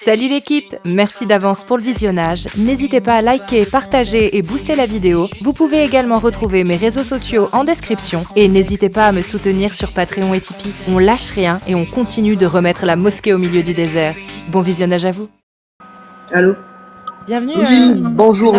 Salut l'équipe, merci d'avance pour le visionnage. N'hésitez pas à liker, partager et booster la vidéo. Vous pouvez également retrouver mes réseaux sociaux en description. Et n'hésitez pas à me soutenir sur Patreon et Tipeee. On lâche rien et on continue de remettre la mosquée au milieu du désert. Bon visionnage à vous. Allô? Bienvenue. Oui, bonjour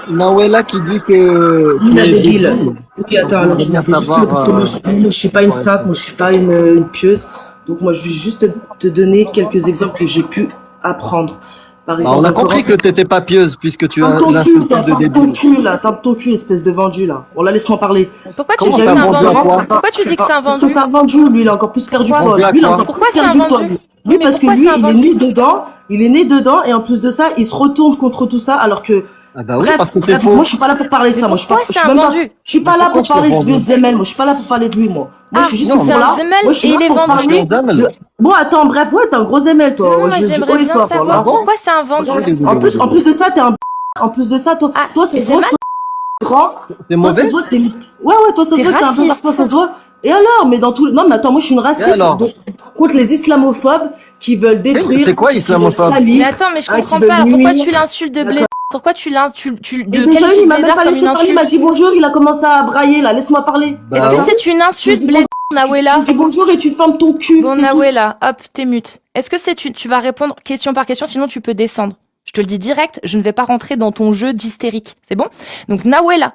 Nawela qui dit que Tu tu es es débile. débile. Oui, attends, alors je vais juste parce que moi je suis pas une sainte, moi je suis pas une pieuse. Donc moi je vais juste te donner quelques exemples que j'ai pu apprendre. Par exemple, On a en compris Coran, que t'étais pas pieuse puisque tu ferme as ton cul, l'insulté toi, de ferme ton débile. cul là, ferme ton cul, espèce de vendu là. Bon là laisse-moi parler. Pourquoi tu Comment dis que t'as c'est un vendu à vendu quoi? Pourquoi tu dis que c'est un Parce que vendu c'est un vendu, lui il est encore plus perdu que Pourquoi toi. Lui il est encore Pourquoi plus c'est un perdu que toi. vendu Lui, Mais parce que pourquoi lui c'est un il est vendu né dedans, il est né dedans et en plus de ça il se retourne contre tout ça alors que Ah bah oui, bref, parce que t'es bref, faux. moi je suis pas là pour parler de Mais ça, moi je suis pas, pourquoi je c'est suis un même pas, vendu je suis pas Mais là pourquoi pour parler c'est de vendu? Zemel, moi je suis pas là pour parler de lui, moi. Moi je suis juste non, pour c'est un là, Zemel moi je suis et là il est pour vendu. parler Zemel. de... Bon attends, bref, ouais, t'es un gros Zemel toi, Non, moi je le dis haut j'aimerais et bien fort, savoir voilà. bon pourquoi c'est un vendu. Bref, en plus de ça, t'es un en plus de ça, toi, Ah, toi ça et se c'est voit mal que t'es grand, C'est toi ça mauvais? se voit que t'es, ouais, toi ça se T'es voit que t'es un peu raciste. parfois, ça se voit. Et alors, mais dans tout, non mais attends, moi je suis une Et raciste, alors? donc, contre les islamophobes qui veulent détruire, C'est quoi qui veulent islamophobe? Mais salir, attends, mais je qui comprends veulent pas. Alors pourquoi nuire. tu l'insultes de blé? Pourquoi tu Et le déjà, qualifies il de m'a même blédard pas comme laissé une parler, il m'a insulte? dit bonjour, il a commencé à brailler là, laisse-moi parler. Est-ce Bah que oui. c'est une Tu insulte, dis blé bonjour, Nawela? tu dis bonjour et tu fermes ton cul, Bon, c'est tout. Nawela, hop, t'es mute. Est-ce que c'est tu vas répondre question par question, sinon tu peux descendre. Je te le dis direct, je ne vais pas rentrer dans ton jeu d'hystérique. C'est bon? Donc, Nawela,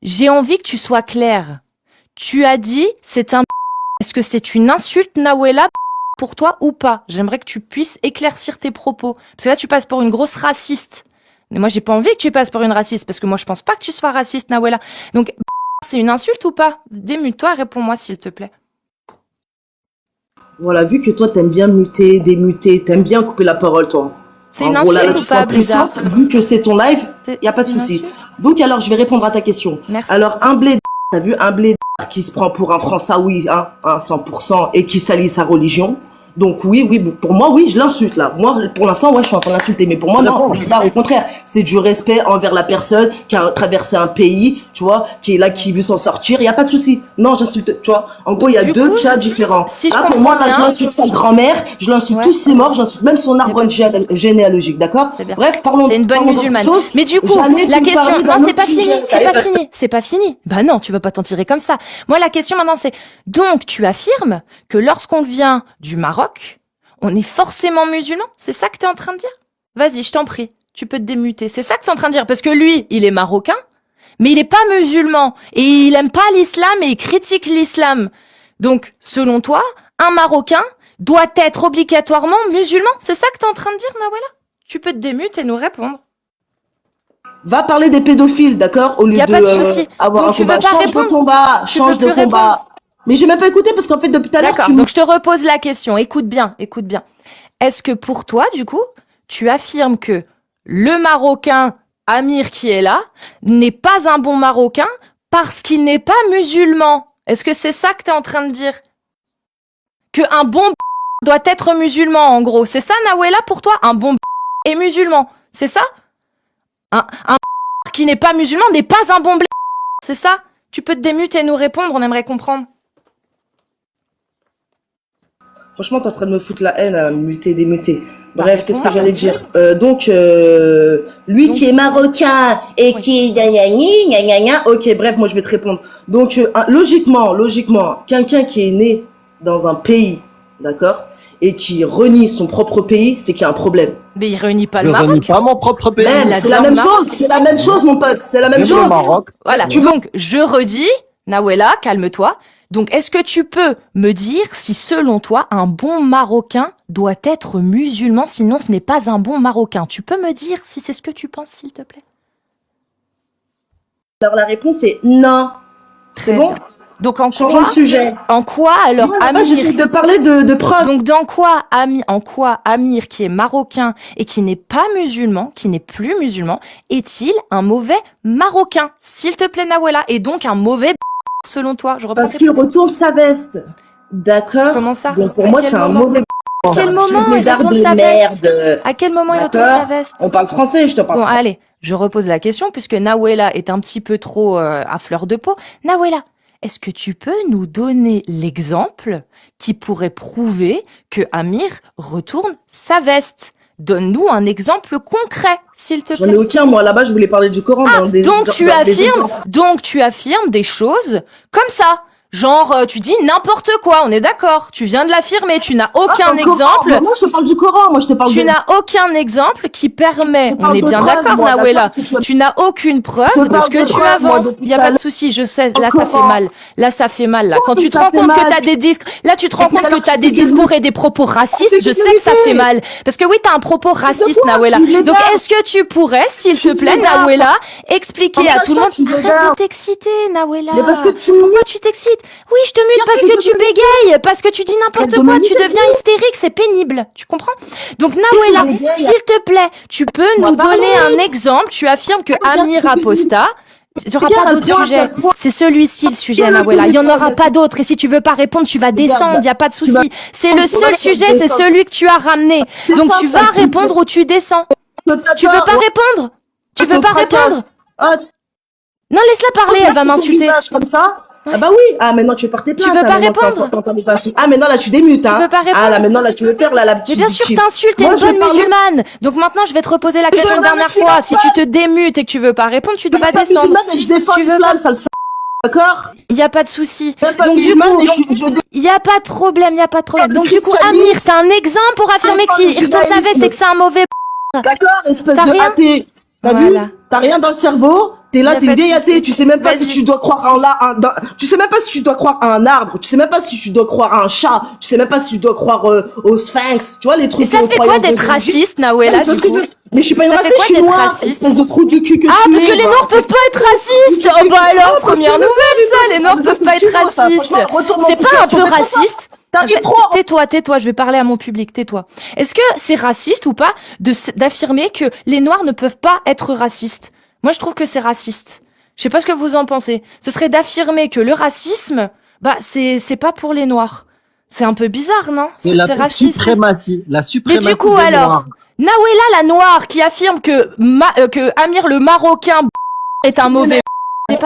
j'ai envie que tu sois claire. Tu as dit, c'est un... Est-ce que c'est une insulte, Nawela, pour toi ou pas? J'aimerais que tu puisses éclaircir tes propos. Parce que là, tu passes pour une grosse raciste. Mais moi, j'ai pas envie que tu passes pour une raciste, parce que moi, je pense pas que tu sois raciste, Nawela. Donc, c'est une insulte ou pas? Démute-toi, réponds-moi, s'il te plaît. Voilà, vu que toi t'aimes bien muter, démuter, t'aimes bien couper la parole, toi. C'est En une gros, là, insulte tu ou sois pas, Blédard? puissante, vu que c'est ton live, C'est y a pas de une souci. insulte? Donc alors, je vais répondre à ta question. Merci. Alors, un blédard, t'as vu, un blédard qui se prend pour un Françaoui, hein, 100%, et qui salit sa religion. Donc oui, pour moi, oui, je l'insulte là. Moi, pour l'instant, ouais, je suis en train d'insulter. Mais pour moi, non, blédard, au contraire, c'est du respect envers la personne qui a traversé un pays, tu vois, qui est là, qui veut s'en sortir. Y a pas de souci. Non, j'insulte, tu vois. En gros, il y a Du deux coup, cas différents. si je Ah, pour comprends moi, là, je bien- l'insulte sa grand-mère, je l'insulte Ouais. tous ses morts, j'insulte même son arbre pas de souci. généalogique, d'accord? C'est bien. Bref, parlons. T'es une bonne parlons d'autre musulmane. chose. Mais du coup, J'allais la te question, parler d'un non, c'est autre pas sujet. fini, Ça c'est y est, pas fini, c'est pas fini. Bah non, tu vas pas t'en tirer comme ça. Moi, la question maintenant, c'est, donc, tu affirmes que lorsqu'on vient du Maroc, on est forcément musulman? C'est ça que t'es en train de dire? Vas-y, je t'en prie, tu peux te démuter. C'est ça que t'es en train de dire? Parce que lui, il est marocain, mais il est pas musulman. Et il aime pas l'islam et il critique l'islam. Donc, selon toi, un Marocain doit être obligatoirement musulman? C'est ça que t'es en train de dire, Nawela? Tu peux te démuter et nous répondre. Va parler des pédophiles, d'accord? Au lieu Y a de pas de souci. avoir Donc, un tu veux combat. pas Change répondre? de combat, Tu change veux de plus combat. Mais j'ai même pas écouté parce qu'en fait, depuis tout à l'heure, D'accord, tu donc je te repose la question. Écoute bien, écoute bien. Est-ce que pour toi, du coup, tu affirmes que le Marocain Amir qui est là n'est pas un bon Marocain parce qu'il n'est pas musulman? Est-ce que c'est ça que tu es en train de dire? Que un bon doit être musulman, en gros. C'est ça, Nawela, pour toi? Un bon est musulman. C'est ça? Un qui n'est pas musulman n'est pas un bon C'est ça? Tu peux te démuter et nous répondre, on aimerait comprendre. Franchement, t'es en train de me foutre la haine à muter, démuter. Bah, Bref, qu'est-ce que réponds. j'allais dire? Lui Donc- qui est marocain et Oui. qui est gna gna gna, ok, bref, moi je vais te répondre. Donc, logiquement, quelqu'un qui est né dans un pays, d'accord, et qui renie son propre pays, c'est qu'il y a un problème. Mais il réunit pas Je le renie Maroc. pas mon propre pays. Même, il a c'est dit la en même Maroc. chose, c'est la même chose, mon pote, c'est la même Même chose. le Maroc. Voilà, Tu donc je redis, Nawela, calme-toi. Donc, est-ce que tu peux me dire si, selon toi, un bon Marocain doit être musulman, sinon ce n'est pas un bon Marocain? Tu peux me dire si c'est ce que tu penses, s'il te plaît? Alors la réponse est non. C'est Très bon? bien. Donc, en Changeons quoi, le sujet. alors, Moi, là-bas, Amir, j'essaie de parler de preuves. donc en quoi Amir, qui est marocain et qui n'est pas musulman, qui n'est plus musulman, est-il un mauvais Marocain? S'il te plaît, Nawela, et donc un mauvais selon toi? Je reprends Parce tes qu'il retourne sa veste. D'accord? Comment ça? Donc pour À moi, quel c'est un moment? mauvais. Quel moment il blédard retourne de sa veste? merde. À quel moment il retourne D'accord? sa veste? On parle français, je te parle Bon, français. allez, je repose la question puisque Nawela est un petit peu trop à fleur de peau. Nawela, est-ce que tu peux nous donner l'exemple qui pourrait prouver que Amir retourne sa veste? Donne-nous un exemple concret, s'il te J'en ai plaît. aucun, moi, là-bas, je voulais parler du Coran. Ah, dans des- donc dans tu des affirmes, exemples. des choses comme ça. Genre, tu dis n'importe quoi, on est d'accord. Tu viens de l'affirmer, tu n'as aucun dans le Coran. exemple. Moi, je te parle du Coran, moi, je te parle Tu de... n'as aucun exemple qui permet, Je te on parle est de bien preuves, d'accord, moi, Nawela, d'accord, que tu n'as aucune preuve Je te de parle ce que de tu preuves, moi, avances. depuis Il y a tout à pas de l'heure. souci, je sais, Dans là le ça fait Coran. mal. Là ça fait mal, là. Quand tu te ça rends fait compte que mal. t'as des disques, là tu te rends puis compte alors, que t'as tu des fais des discours et des propos racistes, fais je des sais que ça vérités. fait mal. Parce que oui, t'as un propos raciste, quoi, Nawela. tu les Donc gardes. est-ce que tu pourrais, s'il te Tu plaît, les gardes. Nawela, expliquer Comment à ça, tout le monde, tu les arrête de gardes. t'exciter, Nawela. Mais parce que tu Pourquoi tu t'excites? Oui, je te mute parce que tu bégayes, parce que tu dis n'importe Arrête de quoi, me tu muter, deviens hystérique, c'est pénible. Tu comprends? Donc tu Nawela, bégayes. s'il te plaît, tu peux Tu m'as nous donner parlé. un exemple. Tu affirmes que Regarde, Amir c'est Aposta, il n'y aura pas Regarde, d'autre point, sujet. point. C'est celui-ci le sujet, Regarde, Nawela. Il n'y en regarde, aura pas d'autre. Et si tu veux pas répondre, tu vas descendre. Il n'y a pas de tu vas- souci. C'est le tu vas seul sujet, c'est descendre. celui que tu as ramené. Donc ça, tu ça, vas tu- répondre ou tu descends. Tu veux pas répondre? Tu veux te pas fracasse. répondre? Ah, Non, laisse-la parler, elle va ton m'insulter. visage comme ça. Ouais. Ah bah oui. Ah maintenant tu veux porter plainte. veux ah, pas maintenant, répondre t'entends des insultes. Ah maintenant là tu démutes. Tu Hein. veux pas répondre Ah là maintenant là tu veux faire là la Mais petite. bien sûr, victime. t'insultes, t'es Moi, une je bonne parle- musulmane. Donc maintenant, je vais te reposer la question suis une pas dernière musulmane. fois. Si tu te démutes et que tu veux pas répondre, tu Je vas suis pas descendre. musulmane et je défends Tu veux l'islam, pas- ça le sait. D'accord. Il y a pas de souci. Même pas Donc du musulmane coup, et je il y a pas de problème, il y a pas de problème. Le Donc du coup, christianisme- Amir, t'as un exemple pour affirmer Défends le qu'il retourne sa veste judaïsme. et que c'est un mauvais. D'accord, espèce T'as de rien athée. T'as Voilà. vu? T'as rien dans le cerveau. T'es Y là, a t'es pas une de vieille souci. athée. Tu sais même pas si Vas-y. tu dois croire en tu sais même pas si tu dois croire à un arbre. Tu sais même pas si tu dois croire à un chat. Tu sais même pas si tu dois croire au sphinx. Tu vois les Et trucs. ça aux fait quoi croyances d'être de religion. raciste, Nawela, Tu vois du ce que je coup veux dire. Mais je suis pas une Ça fait raciste, quoi je suis d'être noire. raciste Espèce de trou du cul que Ah, tu parce es. que les va. Noirs peuvent pas être racistes. Oh bah alors, première nouvelle, ça. Les Noirs Ça, peuvent c'est pas être culot, ça. racistes. Franchement, retournement de C'est pas un situation, peu t'es trop raciste? T'arrives trop. Tais-toi, je vais parler à mon public, tais-toi. Est-ce que c'est raciste ou pas d'affirmer que les Noirs ne peuvent pas être racistes? Moi, je trouve que c'est raciste. Je sais pas ce que vous en pensez. Ce serait d'affirmer que le racisme, bah, c'est pas pour les Noirs. C'est un peu bizarre, non? C'est C'est la raciste. suprématie. La Mais suprématie du coup, des alors, Noirs. Nawela la Noire qui affirme que Amir le Marocain est un mauvais. J'ai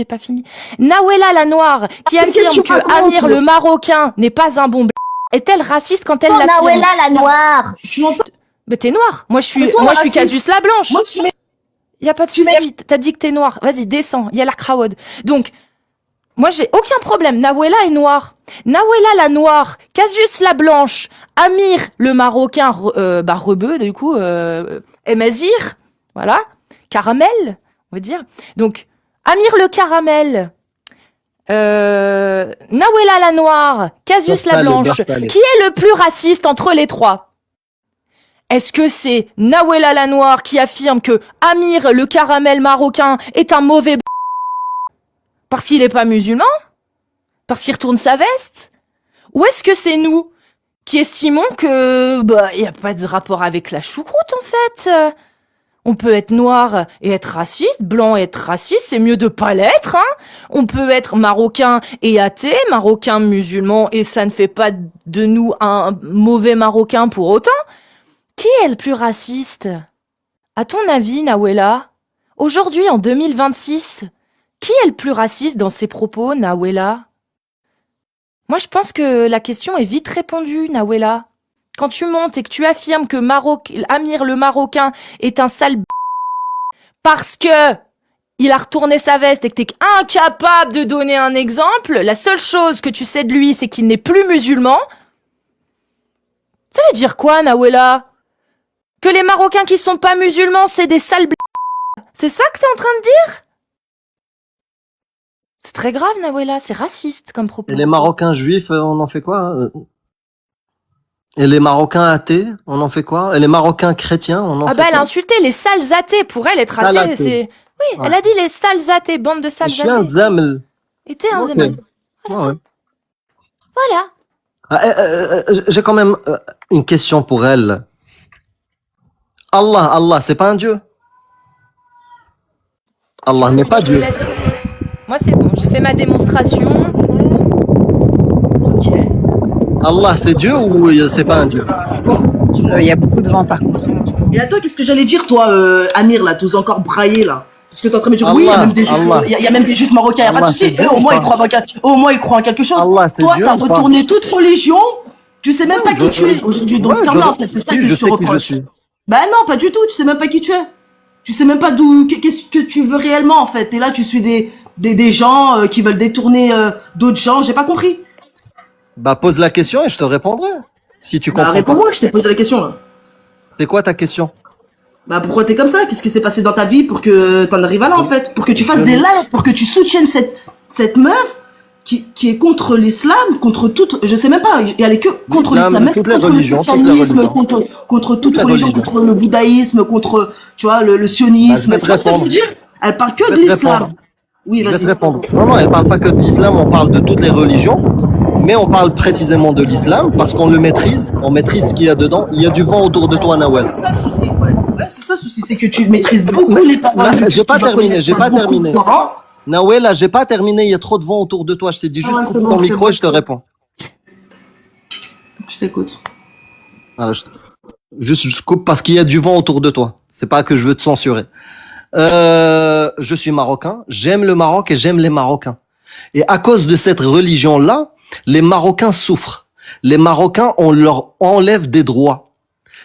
pas fini. Nawela la Noire qui quelle question affirme que raconte Amir le Marocain n'est pas un bon est-elle raciste quand elle l'affirme? Nawela la noire. Tu m'entends? Mais t'es noire. Moi je C'est suis toi, la Casus raciste. la blanche. Moi, je mets. Y a pas de tu souci. T'as dit que t'es noire. Vas-y, descends. Y a la crowd. Donc, moi, j'ai aucun problème. Nawela est noire. Nawela la noire. Casus la blanche. Amir le marocain, rebeu, du coup, Emazir. Voilà. Caramel, on va dire. Donc, Amir le caramel. Nawela la noire. Casus la blanche. Qui est le plus raciste entre les trois? Est-ce que c'est Nawela la Noire qui affirme que Amir le caramel marocain est un mauvais parce qu'il est pas musulman? Parce qu'il retourne sa veste? Ou est-ce que c'est nous qui estimons que il y a pas de rapport avec la choucroute en fait? On peut être noir et être raciste, blanc et être raciste, c'est mieux de pas l'être, hein. On peut être marocain et athée, marocain musulman et ça ne fait pas de nous un mauvais marocain pour autant. Qui est le plus raciste? À ton avis, Nawela, aujourd'hui en 2026, qui est le plus raciste dans ses propos, Nawela? Moi, je pense que la question est vite répondue, Nawela. Quand tu montes et que tu affirmes que Amir le Marocain est un sale parce que il a retourné sa veste et que t'es incapable de donner un exemple, la seule chose que tu sais de lui, c'est qu'il n'est plus musulman. Ça veut dire quoi, Nawela? Que les Marocains qui sont pas musulmans, c'est des sales C'est ça que t'es en train de dire? C'est très grave, Nawela, c'est raciste comme propos. Et les Marocains juifs, on en fait quoi? Et les Marocains athées, on en fait quoi? Et les Marocains chrétiens, on en fait elle a quoi? insulté les sales athées. Pour elle, être Sales athée, athées. c'est... Oui, Ouais. elle a dit les sales athées, bande de sales Je suis un athées. zemel. Et t'es un Ok. zéman. Ouais. Voilà. J'ai quand même une question pour elle. Allah, c'est pas un dieu? Allah n'est pas Je te Dieu. laisse. Moi, c'est bon, j'ai fait ma démonstration. Ok. Allah, c'est Dieu ou c'est pas un dieu? Il y a beaucoup de vent par contre. Et attends, qu'est-ce que j'allais dire, toi, Amir, là, tous encore braillé, là? Parce que t'es en train de me dire, oui, il y a même des juifs, Allah. il y a même des juifs marocains, il y a pas de Allah, souci. c'est Dieu Eux, au ou moins, pas? ils croient en quelque chose. Allah, c'est Toi, Dieu t'as ou pas? retourné toute religion, tu sais même pas qui Je- tu es aujourd'hui. Donc, Ouais, ferme-la, en fait, c'est ça si, que je je te sais qui je reproche. suis. Bah non, pas du tout. Tu sais même pas qui tu es. Tu sais même pas d'où, qu'est-ce que tu veux réellement, en fait. Et là, tu suis des gens qui veulent détourner d'autres gens. J'ai pas compris. Bah, pose la question et je te répondrai. Si tu Bah, comprends pas. réponds-moi, je t'ai posé la question, là. C'est quoi ta question? Bah, pourquoi t'es comme ça? Qu'est-ce qui s'est passé dans ta vie pour que t'en arrives à là, en fait? Pour que tu fasses des lives, pour que tu soutiennes cette meuf qui est contre l'islam, contre toute, je sais même pas, elle est que contre l'islam, même toutes les contre religions, le toutes les christianisme, religions. contre toute Toutes les religion, religions. contre le bouddhaïsme, contre, tu vois, le Bah, je sionisme. vais te Tu vois ce que je veux répondre. dire? Elle parle Je que de vais te l'islam. répondre. Oui, Je vais te vas-y. répondre. Non, non, elle parle pas que de l'islam, on parle de toutes les religions. Mais on parle précisément de l'islam parce qu'on le maîtrise. On maîtrise ce qu'il y a dedans. Il y a du vent autour de toi, Nawel. C'est ça le souci, ouais. Ouais, c'est ça le souci, c'est que tu maîtrises beaucoup les paroles. Là, que j'ai tu pas vas terminé, connaître j'ai pas beaucoup terminé. de Coran. Nawel, là, j'ai pas terminé. Il y a trop de vent autour de toi. Je t'ai dit juste ouais, coupe c'est ton bon, c'est micro bon. et je te réponds. Je t'écoute. Voilà, juste, je coupe parce qu'il y a du vent autour de toi. C'est pas que je veux te censurer. Je suis marocain. J'aime le Maroc et j'aime les Marocains. Et à cause de cette religion-là, les Marocains souffrent. Les Marocains, on leur enlève des droits.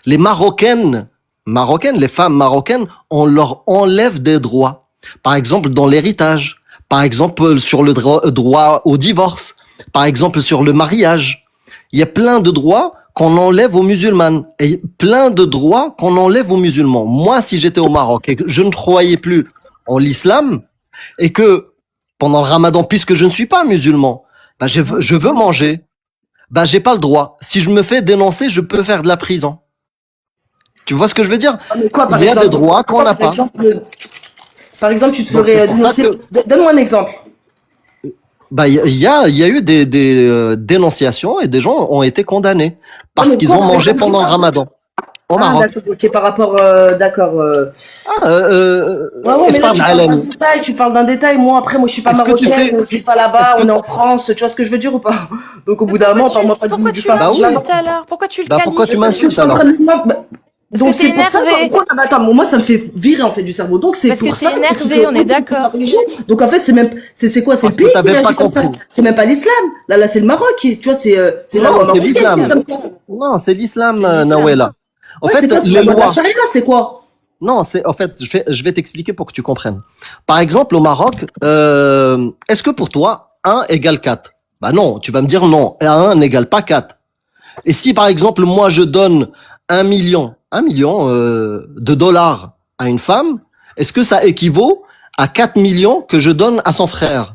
Les Marocaines, les femmes marocaines, on leur enlève des droits. Par exemple, dans l'héritage. Par exemple, sur le droit au divorce. Par exemple, sur le mariage. Il y a plein de droits qu'on enlève aux musulmanes et plein de droits qu'on enlève aux musulmans. Moi, si j'étais au Maroc et que je ne croyais plus en l'islam et que pendant le ramadan, puisque je ne suis pas musulman, bah je veux manger, bah j'ai pas le droit. Si je me fais dénoncer, je peux faire de la prison. Tu vois ce que je veux dire? Ah, mais quoi, Il y a des droits qu'on n'a pas. Par exemple, tu te Donc, ferais c'est pour ça dénoncer. Donne-moi un exemple. Bah, il y a eu des dénonciations et des gens ont été condamnés parce mais qu'ils quoi, ont par mangé exemple, pendant le ramadan au Ah, Maroc. d'accord, ok, par rapport, d'accord. Ouais, ouais, mais là, Iftar tu parles d'un Alani. détail, tu parles d'un détail. Moi, après, moi, je suis pas Est-ce que tu marocaine, sais, je vis pas est-ce là-bas, que, on est en France, tu vois ce que je veux dire ou pas? Donc, au bout d'un moment, parle-moi pas Pourquoi du tu fin Bah oui. l'insultes alors? Pourquoi tu le Bah, pourquoi tu qualifies? m'insultes alors? Parce Donc que t'es c'est pour ça énervé. attends, moi ça me fait virer en fait du cerveau. Donc c'est Parce que pour t'es ça énervé, on est d'accord. Donc en fait c'est quoi? C'est le Parce que pays qui t'avais pas réagit comme ça. compris. C'est même pas l'islam. Là c'est le Maroc qui, tu vois, c'est là où Non, on en c'est fait l'islam. comme ça. Non, c'est l'islam, C'est l'islam. Nawela. En Ouais, fait, c'est quoi? C'est les la loi de la lois. charia, c'est quoi? Non, en fait, je vais t'expliquer pour que tu comprennes. Par exemple, au Maroc, est-ce que pour toi, 1 égale 4? Bah non, tu vas me dire non. 1 n'égale pas 4. Et si, par exemple, moi, je donne 1 million de dollars à une femme, est-ce que ça équivaut à 4 millions que je donne à son frère?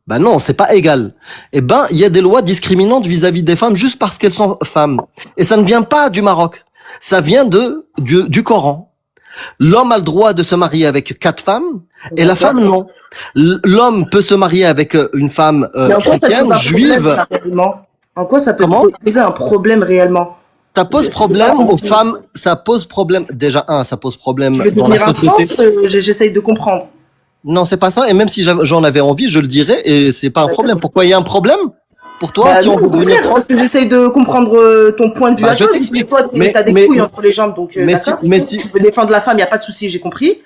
Ben non, c'est pas égal. Eh ben, il y a des lois discriminantes vis-à-vis des femmes juste parce qu'elles sont femmes. Et ça ne vient pas du Maroc. Ça vient du Coran. L'homme a le droit de se marier avec 4 femmes et la femme non. L'homme peut se marier avec une femme Mais en quoi ça pose chrétienne, un problème, juive. ça, réellement? En quoi ça peut Comment? poser un problème réellement? Ça pose problème aux femmes. Ça pose problème. Déjà, ça pose problème Tu veux dans la devenir un société. France? J'essaye de comprendre. Non, c'est pas ça. Et même si j'en avais envie, je le dirais. Et c'est pas un problème. Pourquoi il y a un problème pour toi Bah si non, on veut au devenir contraire, trans? parce que j'essaye de comprendre ton point de vue Bah, à je toi. t'explique. Toi, t'as des couilles entre les jambes, donc d'accord. mais si, Tu veux défendre la femme, y a pas de souci, j'ai compris.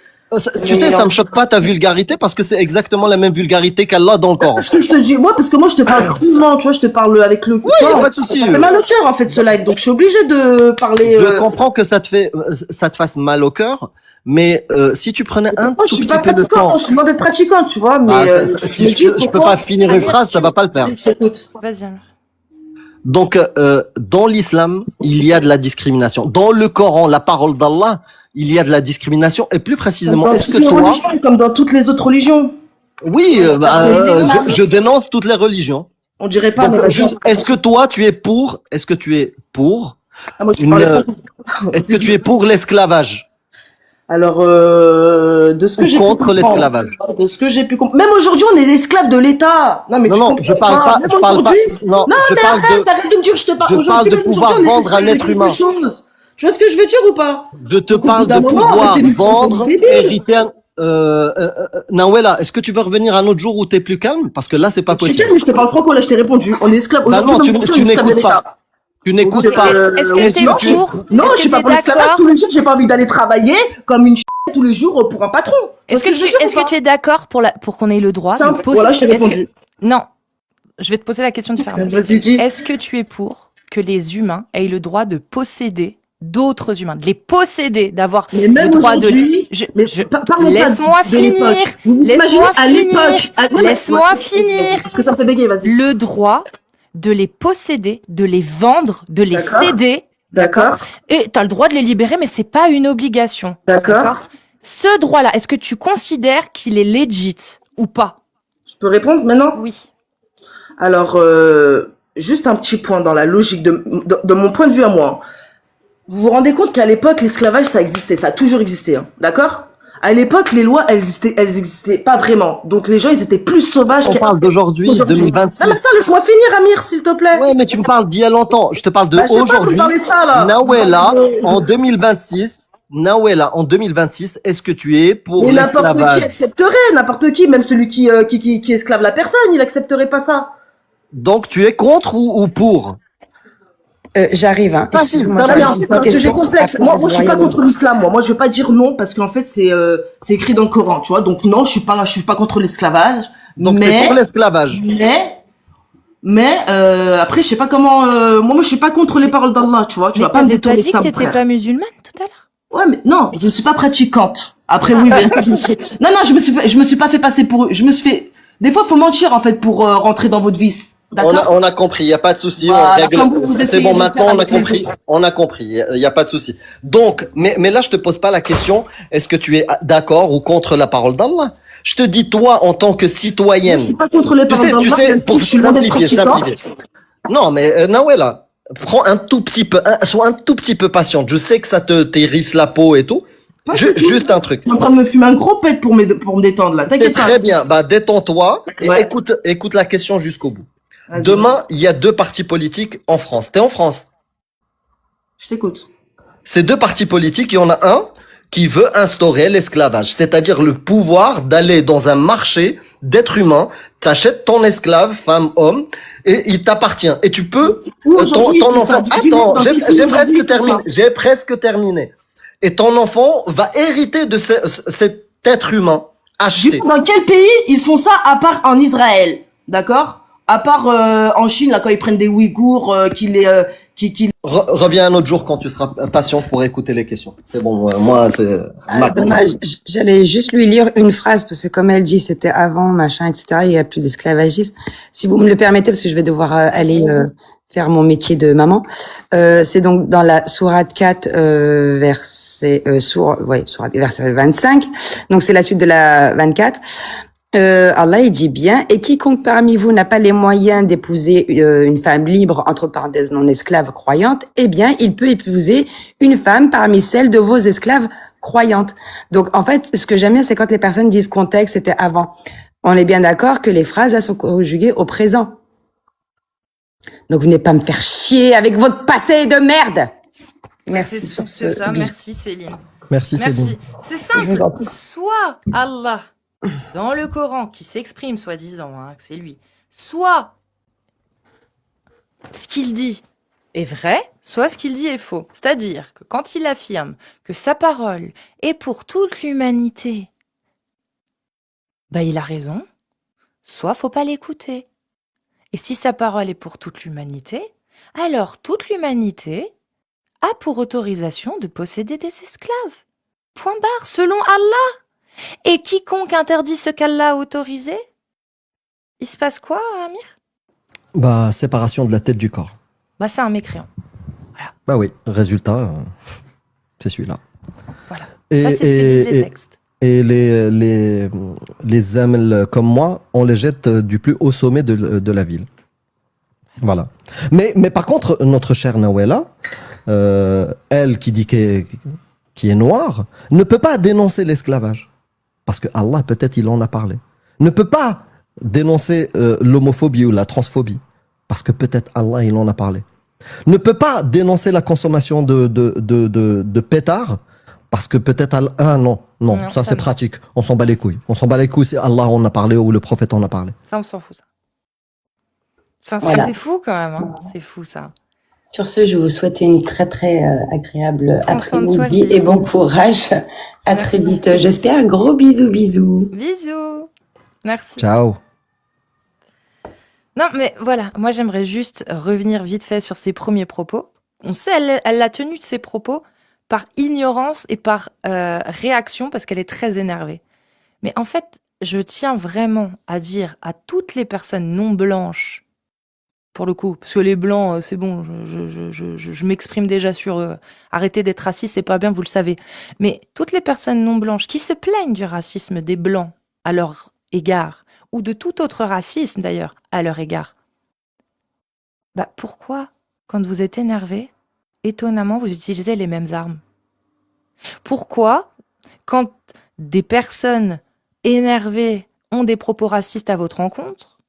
tu sais, ça me choque pas ta vulgarité parce que c'est exactement la même vulgarité qu'Allah dans le Coran. Parce que je te dis, moi, parce que moi, je te parle crûment, tu vois, je te parle avec le. Oui, y a pas de souci. Ça fait mal au cœur, en fait, ce live, donc je suis obligée de parler. Je comprends que ça te fasse mal au cœur, mais si tu prenais un Moi, je tout suis petit pas peu de pratiquante, temps, je suis loin d'être pratiquante, tu vois, mais si je peux pas finir une phrase, ça va pas le faire. Je t'écoute. Vas-y alors. Donc, dans l'islam, il y a de la discrimination. Dans le Coran, la parole d'Allah, il y a de la discrimination. Et plus précisément, Dans est-ce que toutes les toi... religions, comme dans toutes les autres religions. Oui, je dénonce toutes les religions. On dirait pas, Donc, mais est-ce que toi, tu es pour... Est-ce que tu es pour... Ah, moi, je parlais français. Est-ce que tu es pour l'esclavage? Alors, de ce que Ou j'ai contre pu comprendre, l'esclavage? de ce que j'ai pu comprendre. Même aujourd'hui, on est esclaves de l'État. Non, mais tu Non, comprends je parle pas... Même Je parle pas... aujourd'hui- Non, Non, je mais parle arrête, de... arrête de me dire que je te parle. Je Aujourd'hui, parle de même pouvoir aujourd'hui, on est vendre un esclaves de être quelque humain. chose. Tu vois ce que je veux dire ou pas? Je te Donc, au parle bout d'un de moment, pouvoir arrêtez de nous faire vendre, des débiles. hériter un... Nawela, est-ce que tu veux revenir un autre jour où t'es plus calme? Parce que là, c'est pas Je suis possible. calme, je te parle franco, là, je t'ai répondu. On est esclaves. Bah Aujourd'hui, non, même aujourd'hui, on est esclaves de n'écoutes pas. l'État. Tu n'écoutes Donc, pas. Est-ce que t'es non, pour? Non, Est-ce je suis que pas t'es pour l'esclavage. d'accord? Tous les jours, j'ai pas envie d'aller travailler comme une tous les jours pour un patron. Est-ce que tu es d'accord pour qu'on ait le droit de Simple. poser... Voilà, je t'ai est-ce que- répondu. Non, je vais te poser la question différemment. Vas-y, dis. Est-ce que tu es pour que les humains aient le droit de posséder d'autres humains, de les posséder, d'avoir Mais le même droit de... aujourd'hui, mais parlons pas Laisse-moi de l'époque. finir, Vous imaginez laisse-moi à finir, l'époque. Ouais, laisse-moi ouais, finir. parce que ça me fait bégayer, vas-y. Le droit de les posséder, de les vendre, de les D'accord. céder, D'accord. et tu as le droit de les libérer, mais c'est pas une obligation. D'accord. Ce droit-là, est-ce que tu considères qu'il est legit ou pas? Je peux répondre maintenant? Oui. Alors, juste un petit point dans la logique de mon point de vue à moi. Vous vous rendez compte qu'à l'époque, l'esclavage, ça existait, ça a toujours existé, hein, d'accord? À l'époque, les lois, elles existaient pas vraiment. Donc les gens, ils étaient plus sauvages. On parle d'aujourd'hui, 2026. Non, mais attends, laisse-moi finir, Amir, s'il te plaît. Ouais, mais tu me parles d'il y a longtemps. Je te parle de Bah, je sais pas, vous me aujourd'hui. parlez de ça, là. Nawela, en 2026. Nawela, en 2026, est-ce que tu es pour Mais n'importe qui l'esclavage? accepterait, n'importe qui, même celui qui esclave la personne, il accepterait pas ça. Donc tu es contre ou pour? J'arrive. Hein. Facile, Excuse-moi, très bien, j'arrive. Une c'est un sujet question. complexe. Après, Moi, je suis pas contre l'islam, moi. Moi, je veux pas dire non, parce qu'en fait, c'est écrit dans le Coran, tu vois. Donc, non, je suis pas contre l'esclavage. Donc tu es pour l'esclavage. Mais après, je sais pas comment, moi, je suis pas contre les paroles d'Allah, tu vois. Tu vas pas me détourner ça, dit que t'étais frère. pas musulmane tout à l'heure? Ouais, mais non, je ne suis pas pratiquante. Après, oui, bien sûr, non, je me suis pas fait passer pour, des fois, faut mentir, en fait, pour rentrer dans votre vice. D'accord? On a compris, il n'y a pas de souci. Voilà, comme vous C'est essayez bon, de maintenant faire on a avec les compris. autres. On a compris, il n'y a pas de souci. Donc, mais là, je te pose pas la question, est-ce que tu es d'accord ou contre la parole d'Allah? Je te dis, toi, en tant que citoyenne. Je suis pas contre les paroles d'Allah. Tu sais, pour je suis loin d'être simplifier. pratiquante. Non, mais Nawela, prends un tout petit peu, sois un tout petit peu patiente. Je sais que ça t'hérisse la peau et tout. Pas du tout. Juste un truc. Je suis en train de me fumer un gros pet pour me détendre, là. C'est T'inquiète pas. très bien. Bah, détends-toi et Ouais. écoute la question jusqu'au bout. Vas-y. Demain, il y a 2 partis politiques en France. T'es en France. Je t'écoute. Ces 2 partis politiques, il y en a un qui veut instaurer l'esclavage, c'est-à-dire le pouvoir d'aller dans un marché d'êtres humains, t'achètes ton esclave, femme, homme, et il t'appartient. Et tu peux, Où aujourd'hui, ton il fait enfant, ça? Dis-moi, attends, dans j'ai quel pays j'ai aujourd'hui, presque il fait terminé, ça? j'ai presque terminé. Et ton enfant va hériter de cet être humain acheté. Dans quel pays ils font ça à part en Israël? D'accord? À part en Chine, là, quand ils prennent des Ouïghours, Reviens un autre jour quand tu seras patient pour écouter les questions. C'est bon, moi, c'est ma Dommage. J'allais juste lui lire une phrase parce que comme elle dit, c'était avant, machin, etc. Il y a plus d'esclavagisme. Si vous me le permettez, parce que je vais devoir aller faire mon métier de maman. C'est donc dans la sourate 4, verset 25. Donc c'est la suite de la 24. Allah il dit bien, et quiconque parmi vous n'a pas les moyens d'épouser une femme libre, entre parenthèses non esclave croyante, eh bien il peut épouser une femme parmi celles de vos esclaves croyantes. Donc en fait, ce que j'aime bien, c'est quand les personnes disent contexte, c'était avant. On est bien d'accord que les phrases elles sont conjuguées au présent. Donc venez pas me faire chier avec votre passé de merde. Merci sur ce. C'est ça, merci Céline. Merci, Merci. C'est Je vous en simple. prie. Soit Allah, dans le Coran, qui s'exprime soi-disant, hein, que c'est lui, soit ce qu'il dit est vrai, soit ce qu'il dit est faux. C'est-à-dire que quand il affirme que sa parole est pour toute l'humanité, bah il a raison, soit faut pas l'écouter. Et si sa parole est pour toute l'humanité, alors toute l'humanité a pour autorisation de posséder des esclaves. Point barre, selon Allah. Et quiconque interdit ce qu'Allah a autorisé, il se passe quoi, Amir? Bah, séparation de la tête du corps. Bah, c'est un mécréant. Bah oui, résultat, c'est celui-là. Voilà. Ça, c'est ce que disent les textes. Et les amels comme moi, on les jette du plus haut sommet de la ville. Voilà. Mais par contre, notre chère Nawela, elle qui dit qui est noire, ne peut pas dénoncer l'esclavage. Parce que Allah, peut-être, il en a parlé. Ne peut pas dénoncer l'homophobie ou la transphobie. Parce que peut-être Allah, il en a parlé. Ne peut pas dénoncer la consommation de pétards. Parce que peut-être non, ça c'est non. pratique. On s'en bat les couilles. On s'en bat les couilles si Allah en a parlé ou le prophète en a parlé. Ça, on s'en fout, ça. Voilà. C'est fou, quand même. Hein. C'est fou, ça. Sur ce, je vous souhaite une très très agréable Prends soin de toi, après-midi et Céline. bon courage. À très Merci. vite, j'espère. Gros bisous, bisous. Bisous. Merci. Ciao. Non, mais voilà, moi j'aimerais juste revenir vite fait sur ses premiers propos. on sait, elle l'a tenu de ses propos par ignorance et par réaction parce qu'elle est très énervée. Mais en fait, je tiens vraiment à dire à toutes les personnes non blanches, pour le coup, parce que les blancs, c'est bon, je m'exprime déjà sur arrêtez d'être raciste, c'est pas bien, vous le savez. Mais toutes les personnes non blanches qui se plaignent du racisme des blancs à leur égard, ou de tout autre racisme d'ailleurs à leur égard, bah pourquoi, quand vous êtes énervé, étonnamment, vous utilisez les mêmes armes? Pourquoi, quand des personnes énervées ont des propos racistes à votre encontre,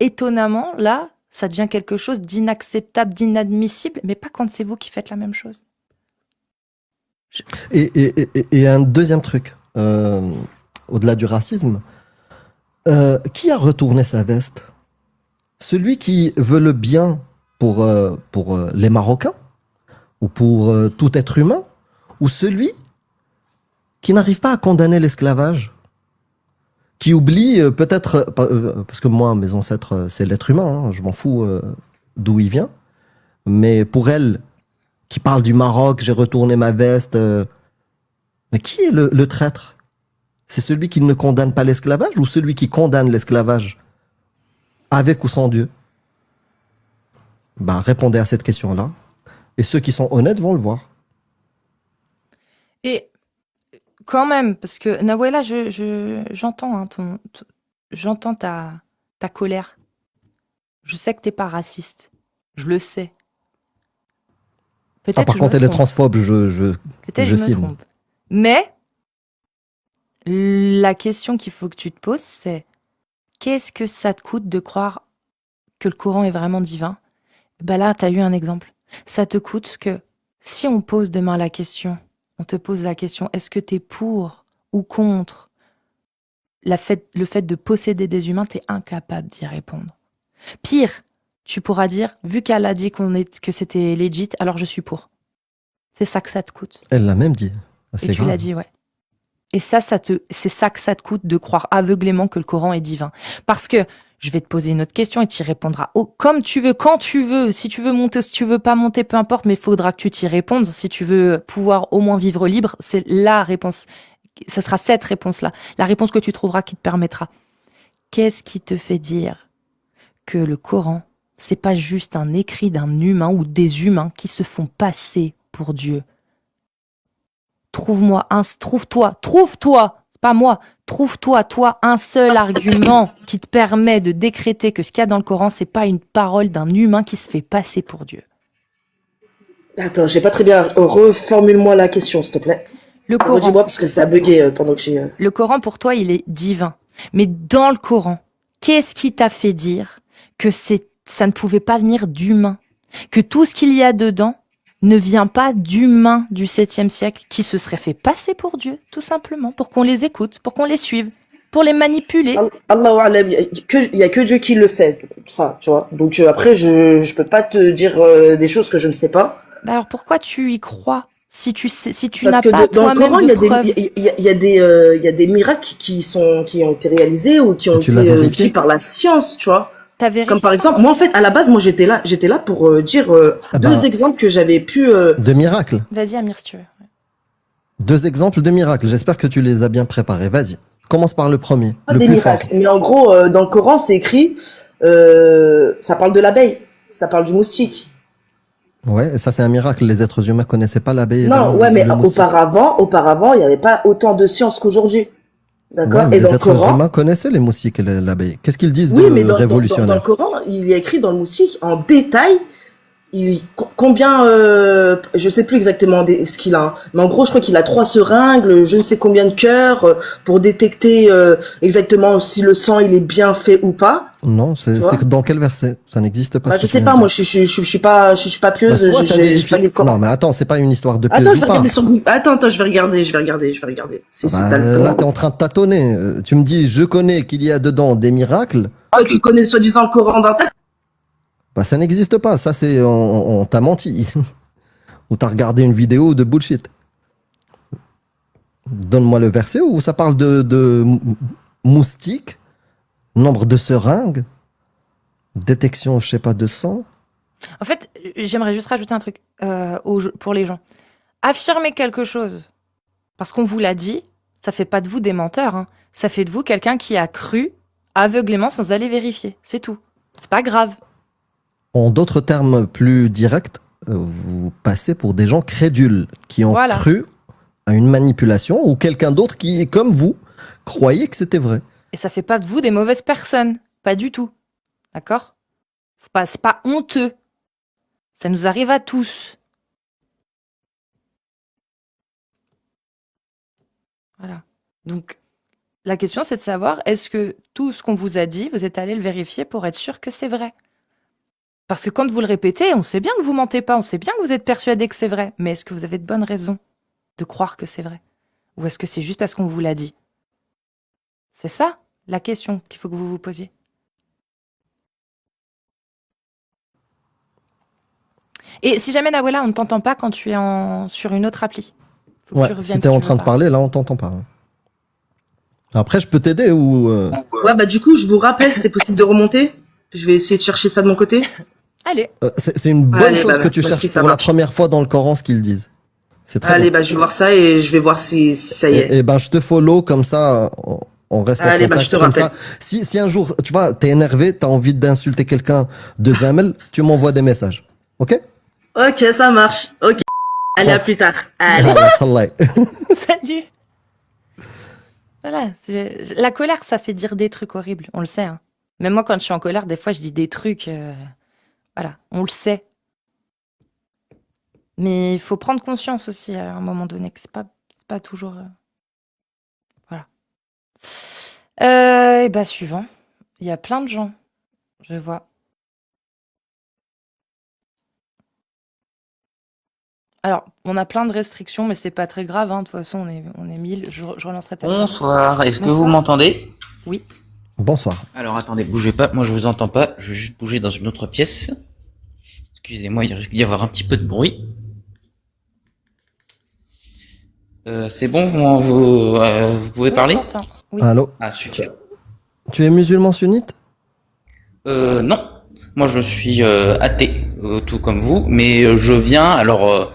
étonnamment, là, ça devient quelque chose d'inacceptable, d'inadmissible, mais pas quand c'est vous qui faites la même chose. Et un deuxième truc, au-delà du racisme, qui a retourné sa veste? Celui qui veut le bien pour les Marocains ou pour tout être humain, ou celui qui n'arrive pas à condamner l'esclavage, qui oublie peut-être, parce que moi, mes ancêtres, c'est l'être humain, hein, je m'en fous d'où il vient, mais pour elle, qui parle du Maroc, j'ai retourné ma veste, mais qui est le traître? C'est celui qui ne condamne pas l'esclavage ou celui qui condamne l'esclavage, avec ou sans Dieu? Bah, répondez à cette question-là, et ceux qui sont honnêtes vont le voir. Et quand même, parce que Nawela, j'entends hein, j'entends ta colère. Je sais que t'es pas raciste. Je le sais. Peut-être Par je contre, me elle est trompe. transphobe, Peut-être je me signe. trompe. Mais la question qu'il faut que tu te poses, c'est qu'est-ce que ça te coûte de croire que le Coran est vraiment divin? Ben là, tu as eu un exemple. Ça te coûte que si on pose demain la question, on te pose la question, est-ce que tu es pour ou contre le fait de posséder des humains, tu es incapable d'y répondre. Pire, tu pourras dire, vu qu'elle a dit que c'était legit, alors je suis pour. C'est ça que ça te coûte. Elle l'a même dit. Et C'est tu grave. l'as dit, ouais. Et c'est ça que ça te coûte de croire aveuglément que le Coran est divin. Parce que je vais te poser une autre question et tu y répondras comme tu veux, quand tu veux. Si tu veux monter, si tu veux pas monter, peu importe, mais il faudra que tu t'y répondes. Si tu veux pouvoir au moins vivre libre, c'est la réponse. Ce sera cette réponse-là. La réponse que tu trouveras qui te permettra. Qu'est-ce qui te fait dire que le Coran, c'est pas juste un écrit d'un humain ou des humains qui se font passer pour Dieu? Trouve-toi, c'est pas moi, trouve-toi, toi, un seul argument qui te permet de décréter que ce qu'il y a dans le Coran, c'est pas une parole d'un humain qui se fait passer pour Dieu. Attends, j'ai pas très bien. Reformule-moi la question, s'il te plaît. Le Coran, Redis-moi parce que ça a bugué pendant que j'ai. le Coran, pour toi, il est divin. Mais dans le Coran, qu'est-ce qui t'a fait dire que ça ne pouvait pas venir d'humain? Que tout ce qu'il y a dedans ne vient pas d'humains du 7e siècle qui se seraient fait passer pour Dieu, tout simplement, pour qu'on les écoute, pour qu'on les suive, pour les manipuler. Allahu Alam, il y a que Dieu qui le sait, ça, tu vois. Donc après, je peux pas te dire des choses que je ne sais pas. Bah alors pourquoi tu y crois si tu Parce n'as que pas dans le toi-même Coran, de preuves? il y a des miracles qui ont été réalisés ou qui ont Tu l'as été vérifié dits par la science, tu vois. T'as vérifié Comme par exemple, moi en fait, à la base, moi j'étais là pour dire deux exemples que j'avais pu. De miracles. Vas-y Amir si tu veux. 2 exemples de miracles. J'espère que tu les as bien préparés. Vas-y. Commence par le premier. Pas Le des plus miracles, fort. mais en gros, dans le Coran, c'est écrit, ça parle de l'abeille, ça parle du moustique. Ouais, et ça c'est un miracle. Les êtres humains connaissaient pas l'abeille. et Non, le- ouais, mais le moustique. auparavant, il n'y avait pas autant de science qu'aujourd'hui. D'accord? Ouais, mais Et dans les le êtres Coran, humains connaissaient les moustiques et l'abeille. Qu'est-ce qu'ils disent oui, de mais dans le révolutionnaire? Coran, il y a écrit dans le moustique en détail combien, je sais plus exactement ce qu'il a, hein, mais en gros, je crois qu'il a 3 seringues, je ne sais combien de cœurs pour détecter exactement si le sang il est bien fait ou pas. Non, Tu vois c'est dans quel verset? Ça n'existe pas. Bah, ce je que sais tu pas, viens de moi, dire. je suis pas Bah, pieuse, soit t'as j'ai vérifié- pas lu le Coran. Non, mais attends, c'est pas une histoire de pieuse Attends, ou je vais pas. regarder sur Google. Attends, je vais regarder. Si Bah, t'as le là, temps. t'es en train de tâtonner. Tu me dis, je connais qu'il y a dedans des miracles. Ah, tu connais soi-disant le Coran dans ta tête? Bah, ça n'existe pas. Ça, c'est on t'a menti. Ou t'as regardé une vidéo de bullshit. Donne-moi le verset où ça parle de moustiques, nombre de seringues, détection, je sais pas, de sang. En fait, j'aimerais juste rajouter un truc pour les gens. Affirmer quelque chose parce qu'on vous l'a dit, ça fait pas de vous des menteurs. Hein. Ça fait de vous quelqu'un qui a cru aveuglément sans aller vérifier. C'est tout. C'est pas grave. En d'autres termes plus directs, vous passez pour des gens crédules qui ont Voilà. cru à une manipulation ou quelqu'un d'autre qui, comme vous, croyait que c'était vrai. Et ça fait pas de vous des mauvaises personnes. Pas du tout. D'accord? C'est pas honteux. Ça nous arrive à tous. Voilà. Donc, la question, c'est de savoir, est-ce que tout ce qu'on vous a dit, vous êtes allé le vérifier pour être sûr que c'est vrai? Parce que quand vous le répétez, on sait bien que vous mentez pas, on sait bien que vous êtes persuadé que c'est vrai, mais est-ce que vous avez de bonnes raisons de croire que c'est vrai? Ou est-ce que c'est juste parce qu'on vous l'a dit? C'est ça, la question qu'il faut que vous vous posiez. Et si jamais, Nawela, on ne t'entend pas quand tu es sur une autre appli. Faut que tu Ouais, reviennes si t'es tu en veux train de parler, là, on t'entend pas. Après, je peux t'aider ou... Ouais, bah du coup, je vous rappelle, c'est possible de remonter. Je vais essayer de chercher ça de mon côté. Allez, c'est une bonne Allez, chose bah, que tu merci, cherches ça pour la marche. première fois dans le Coran ce qu'ils disent. C'est très Allez, bien. bah je vais voir ça et je vais voir si ça y est. Et ben, je te follow comme ça, on reste en Allez, bah, contact je te comme rappelle. ça. Si un jour, tu vois, t'es énervé, t'as envie d'insulter quelqu'un de Zamel, tu m'envoies des messages. Ok? Ok, ça marche. Ok. Allez, à plus tard. Allez. Yallah, tsallaï. salut. Voilà, la colère, ça fait dire des trucs horribles, on le sait. Hein. Même moi, quand je suis en colère, des fois, je dis des trucs. Voilà, on le sait. Mais il faut prendre conscience aussi à un moment donné que c'est pas toujours. Voilà. Et bah, suivant. Il y a plein de gens, je vois. Alors, on a plein de restrictions, mais c'est pas très grave. Hein. De toute façon, on est 1000. Je relancerai peut-être. Bonsoir, est-ce que Bonsoir. vous m'entendez? Oui. Bonsoir. Alors attendez, bougez pas, moi je vous entends pas, je vais juste bouger dans une autre pièce. Excusez-moi, il risque d'y avoir un petit peu de bruit. C'est bon, vous pouvez Oui, parler? on t'entend. Oui. Allô? Ah super. Tu es musulman sunnite? Non, moi je suis athée, tout comme vous, mais je viens, alors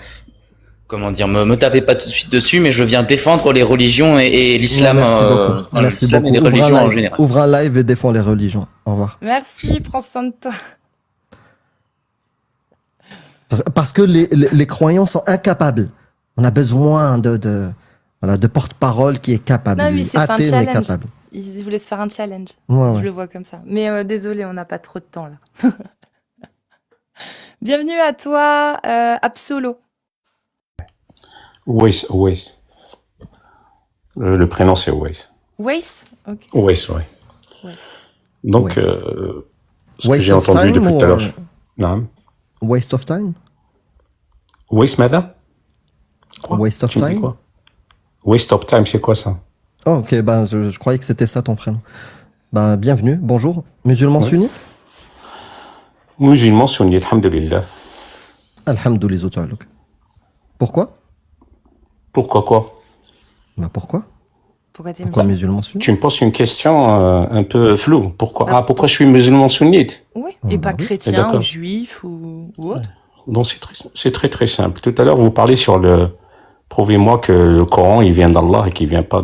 comment dire, me tapez pas tout de suite dessus, mais je viens défendre les religions et l'islam, Merci beaucoup. enfin, Merci l'islam et beaucoup. les religions en général. Ouvre un live et défends les religions. Au revoir. Merci, prends soin de toi. Parce que les croyants sont incapables. On a besoin de porte-parole qui est capable. Non, mais Lui. c'est pas un Athée, mais challenge. capable. Ils voulaient se faire un challenge. Ouais, Je ouais. le vois comme ça. Mais désolé, on n'a pas trop de temps là. Bienvenue à toi, Absolo. Waze, Waze. Le prénom c'est Waze. Waze. Ok. Waze, ouais. Waze. Donc, Waze. ce que Waste j'ai of entendu time depuis ou, tout à l'heure. Non. Waste of time? Waste, madame? Quoi? Waste of Tu me dis time? quoi? Waste of time, c'est quoi ça? Oh, ok, ben, je croyais que c'était ça ton prénom. Ben, bienvenue, bonjour. Musulman Ouais. sunnite? Musulman sunnite, alhamdulillah. Alhamdoulilah ta'ala. Pourquoi? Pourquoi quoi? Ben, pourquoi? Pourquoi t'es Pourquoi musulman? musulman sunnite? Tu me poses une question un peu floue. Pourquoi? Ah. Ah, pourquoi je suis musulman sunnite? Oui. Oh, Et bah pas oui. chrétien D'accord. ou juif ou autre. Donc c'est très très simple. Tout à l'heure, vous parlez sur le... Prouvez-moi que le Coran, il vient d'Allah et qu'il vient pas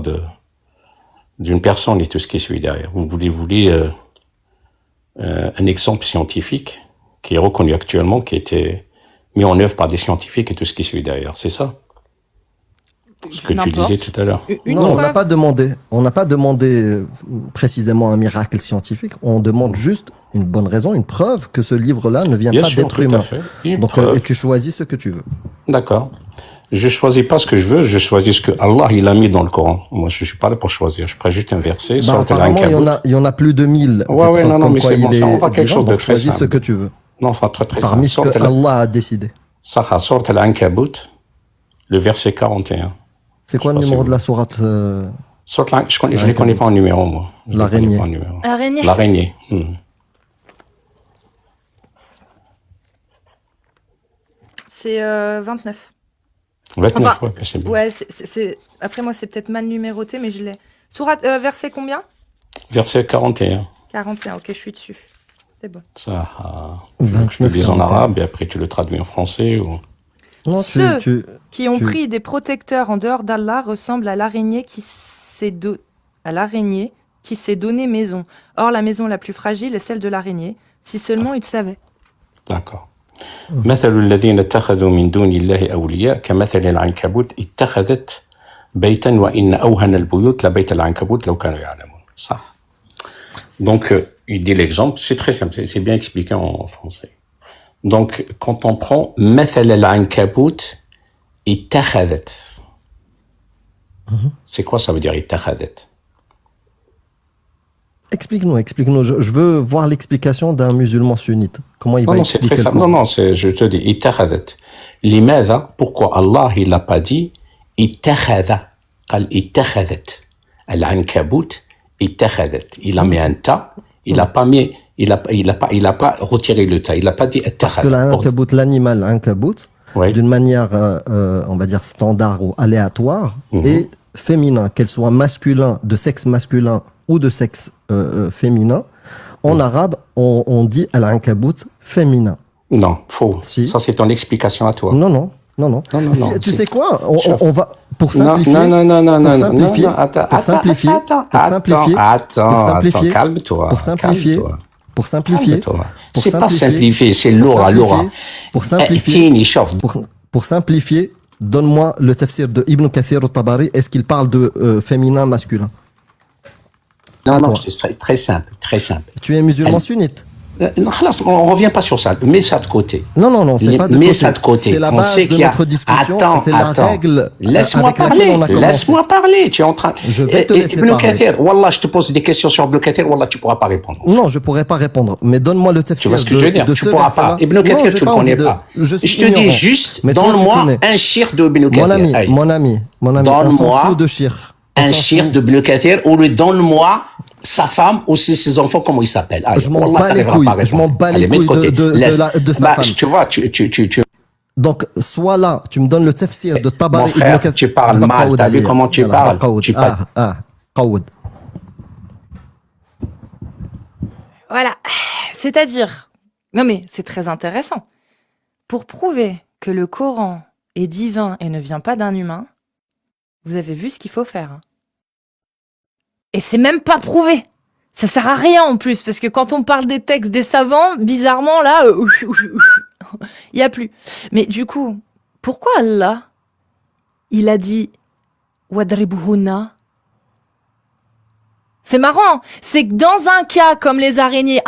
d'une personne et tout ce qui suit derrière. Vous voulez un exemple scientifique qui est reconnu actuellement, qui a été mis en œuvre par des scientifiques et tout ce qui suit derrière. C'est ça? Ce que tu N'importe. disais tout à l'heure. Une Non, on preuve. n'a pas demandé. On n'a pas demandé précisément un miracle scientifique. On demande juste une bonne raison, une preuve que ce livre-là ne vient Bien pas sûr, d'être tout à humain. fait. Une Donc, preuve. et tu choisis ce que tu veux. D'accord. Je choisis pas ce que je veux, je choisis ce que Allah il a mis dans le Coran. Moi, je suis pas là pour choisir. Je prends juste un verset. Bah, Surat apparemment, Al-Ankabut. il y en a plus de 1000 Ouais, ouais, non, non, comme mais quoi c'est bon, il ça, on est va quelque divin, chose de donc très choisis ce simple. que tu veux. Non, enfin, très très Parmi simple. ce que Allah a décidé. Surat Al-Ankabut, le verset 41. C'est quoi Je le sais pas numéro si de la sourate Je les connais pas en numéro, moi. Je les L'araignée. connais pas en numéro. Araignée. L'araignée. C'est 29. 29, Enfin, ouais, c'est bien. ouais, après moi c'est peut-être mal numéroté, mais je l'ai. Sourate, verset combien? Verset 41. 41, ok, je suis dessus. C'est bon. Ça, tu veux que je le dise en 29-41. arabe et après tu le traduis en français ou... Non, Ceux qui ont tu- pris des protecteurs en dehors d'Allah ressemblent à l'araignée qui s'est donné maison. Or, la maison la plus fragile est celle de l'araignée. Si seulement ils savaient. D'accord. مثل الذين اتخذوا من دون الله أولياء كمثل العنكبوت اتخذت بيتا وإن أوهن البيوت لبيت العنكبوت لو كانوا يعلمون. صح. Donc, il dit l'exemple, c'est très simple, c'est bien expliqué en français. Donc, quand on prend مثل العنكبوت اتخذت, c'est quoi ça veut dire اتخذت? Explique-nous. Je veux voir l'explication d'un musulman sunnite. Comment il va Non, c'est expliquer très le simple. Coran. Non, je te dis, اتخذت. لماذا? Pourquoi Allah, il n'a pas dit اتخذ. قال اتخذت. العنكبوت اتخذت. Il a mis un ta. Il n'a pas mis, il a pas retiré le ta. Il n'a pas dit Parce اتخذ. que l'animal ankabout, Oui. d'une manière, on va dire standard ou aléatoire, est féminin, qu'elle soit masculin, de sexe masculin ou de sexe féminin. En arabe, on dit al-ankabout féminin. Non, faux. Si. Ça, c'est ton explication à toi. Non. Non, Tu c'est- sais quoi? Chef. On va, pour Non, simplifier. non, simplifier, attends, pour simplifier, calme-toi. pour simplifier, calme-toi. pour simplifier, Calme-toi. pour C'est pas simplifier, simplifier, c'est pour Laura. simplifier, pour simplifier, Tini, chauffe. pour simplifier, donne-moi le tafsir de Ibn Kathir al-Tabari. Est-ce qu'il parle de féminin, masculin? Non, toi. c'est très simple, très simple. Tu es musulman sunnite? Non, khalas, on revient pas sur ça. Mets ça de côté. Non, c'est pas de Mets côté. ça de côté. C'est la On base sait de qu'il y a- notre discussion. Attends, C'est la attends. règle Laisse-moi avec laquelle parler. on a commencé. Laisse-moi parler. Tu es en train. Je vais te laisser Ibn parler. Kathir, Wallah, je te pose des questions sur Ibn Kathir, Wallah, tu pourras pas répondre. Non, je pourrais pas répondre. Mais donne-moi le tafsir Tu vois ce que je veux dire? de Tu ce pourras verset-là. pas. Ibn Non, Kathir, j'ai tu le pas connais envie de- pas. Je suis Je te dis ignorant. juste, Mais toi, tu donne-moi connais. un shir de Ibn Mon Kathir. ami, Aïe. on s'en Donne-moi fout de shir. On Un s'en shir fout. de Ibn Kathir ou lui donne-moi sa femme ou ses enfants, comment ils s'appellent. Allez, Je m'en Wallah, bats les t'arriveras couilles. pas à Je m'en répondre. bats les Allez, mets couilles côté. de Laisse. sa Bah, femme. tu vois, tu Donc, soit là, tu me donnes le tafsir de Tabari Mon frère, Ibn Kathir. tu parles mal. T'as vu comment tu Voilà, parles? Qaoud. Tu parles. Qaoud. Voilà. C'est-à-dire, non mais c'est très intéressant. Pour prouver que le Coran est divin et ne vient pas d'un humain, vous avez vu ce qu'il faut faire. Hein. Et c'est même pas prouvé. Ça sert à rien en plus, parce que quand on parle des textes des savants, bizarrement là, il y a plus. Mais du coup, pourquoi Allah, il a dit Wadribuhunna? C'est marrant, c'est que dans un cas comme les araignées,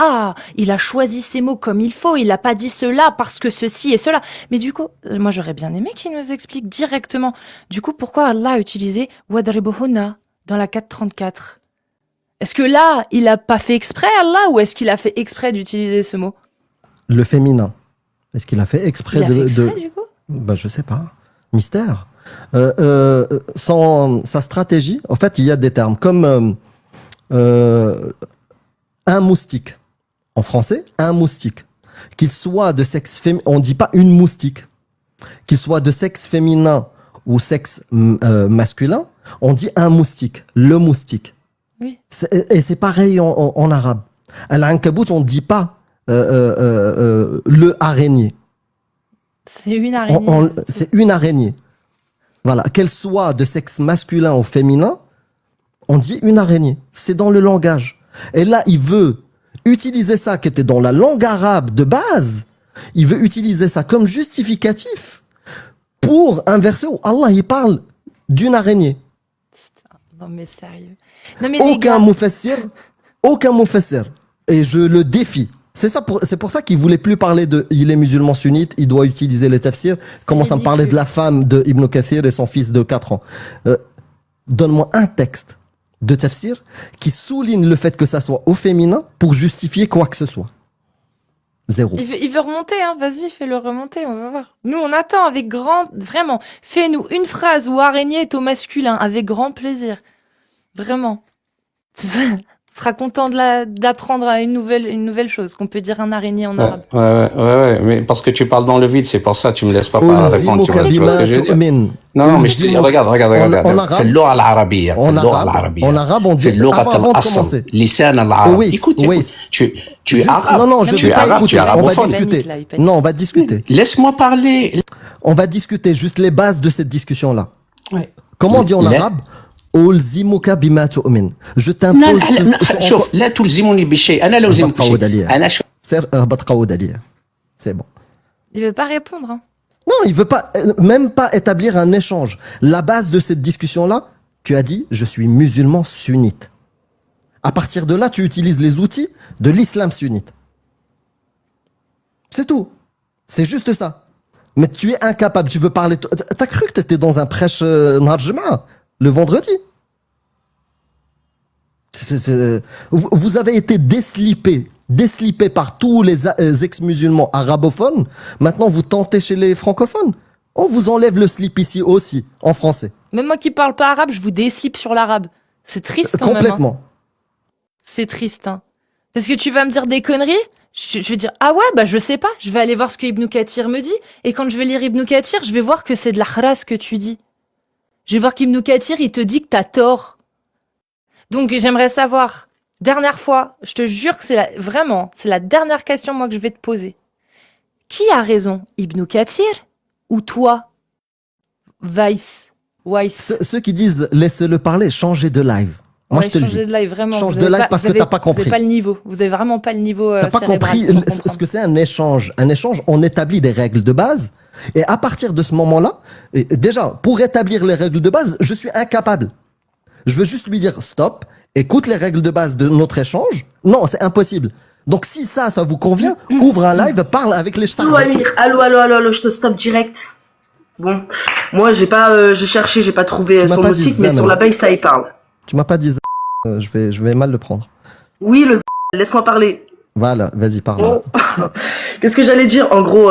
il a choisi ses mots comme il faut, il a pas dit cela parce que ceci et cela. Mais du coup, moi j'aurais bien aimé qu'il nous explique directement. Du coup, pourquoi Allah a utilisé Wadribuhunna dans la 434? Est-ce que là, il a pas fait exprès Allah ou est-ce qu'il a fait exprès d'utiliser ce mot? Le féminin. Est-ce qu'il a fait exprès Il a fait exprès du coup? Bah, je sais pas. Mystère. Sa stratégie, en fait, il y a des termes comme un moustique. En français, un moustique. Qu'il soit de sexe féminin, on dit pas une moustique. Qu'il soit de sexe féminin ou sexe masculin, on dit un moustique, le moustique. Oui. Et c'est pareil en arabe. Al-Ankabout, on dit pas le araignée. C'est une araignée. C'est une araignée. Voilà. Qu'elle soit de sexe masculin ou féminin, on dit une araignée. C'est dans le langage. Et là, il veut utiliser ça qui était dans la langue arabe de base. Il veut utiliser ça comme justificatif pour un verset où Allah il parle d'une araignée. Non mais sérieux. Non mais les gars, Aucun mufassir. Et je le défie. C'est pour ça qu'il voulait plus parler de il est musulman sunnite, il doit utiliser les tafsirs. Commence à me parler de la femme de Ibn Kathir et son fils de 4 ans. Donne-moi un texte de tafsir qui souligne le fait que ça soit au féminin pour justifier quoi que ce soit. Zéro. il veut remonter, hein. Vas-y, fais-le remonter, on va voir. Nous, on attend avec vraiment, fais-nous une phrase où araignée est au masculin, avec grand plaisir. Vraiment. Sera content d'apprendre une nouvelle chose, qu'on peut dire un araignée en Ouais, arabe. mais parce que tu parles dans le vide, c'est pour ça, tu me laisses pas répondre, tu vois ce que je veux dire? Non, mais je te dis, regarde, En في اللغة العربية, En arabe, on dit, في اللغة avant de الأصل, commencer. لسان العرب. Oui, Écoute, oui. tu es Juste- arabe. Non, non, je tu vais es pas arabe, écouter. tu es On va arabophone. discuter. Panique, là, il panique. Non, on va discuter. Laisse-moi parler. On va discuter juste les bases de cette discussion-là. Ouais. Comment on dit en لا- arabe ألزمك بما تؤمن. Je لا t'impose لا لا، شوف لا تلزمني بشيء، أنا لا ألزمك بتقود بشيء. عليا. أنا شو اهبط قود عليا. C'est bon. Il veut pas répondre. Hein. Non, il veut pas, même pas établir un échange. La base de cette discussion-là, tu as dit, je suis musulman sunnite. À partir de là, tu utilises les outils de l'islam sunnite. C'est tout. C'est juste ça. Mais tu es incapable, tu veux parler... T'as cru que t'étais dans un prêche Nahar Jema'a, le vendredi? Vous avez été déslipé par tous les ex-musulmans arabophones. Maintenant, vous tentez chez les francophones. On vous enlève le slip ici aussi, en français. Même moi qui parle pas arabe, je vous décipe sur l'arabe. C'est triste quand même. Hein. Complètement. C'est triste. Hein. Parce que tu vas me dire des conneries, je vais dire, ah ouais, bah je sais pas, je vais aller voir ce que Ibn Kathir me dit. Et quand je vais lire Ibn Kathir, je vais voir que c'est de la khras que tu dis. Je vais voir qu'Ibn Kathir, il te dit que t'as tort. Donc j'aimerais savoir, dernière fois, je te jure que c'est la dernière question moi que je vais te poser. Qui a raison, Ibn Kathir ou toi, Weiss? Ceux qui disent laissez-le parler, changez de live. Moi, Ouais, je te le changez dis. de live, vraiment. Change Vous de avez live parce que vous t'as avez- pas compris. Vous avez pas le niveau. Vous avez vraiment pas le niveau. T'as pas cérébral compris pour comprendre. ce que c'est un échange. Un échange, on établit des règles de base. Et à partir de ce moment-là, déjà, pour établir les règles de base, je suis incapable. Je veux juste lui dire stop, écoute les règles de base de notre échange. Non, c'est impossible. Donc si ça vous convient, ouvre un live, parle avec les Allô, stars. Amir. Allô, je te stoppe direct. Bon, moi j'ai cherché, j'ai pas trouvé Tu m'as son pas moustique, dit mais Zan, sur alors. la base ça y parle. Tu m'as pas dit ça, je vais mal le prendre. Oui, laisse-moi parler. Voilà, vas-y, parle. Bon. Qu'est-ce que j'allais dire? En gros,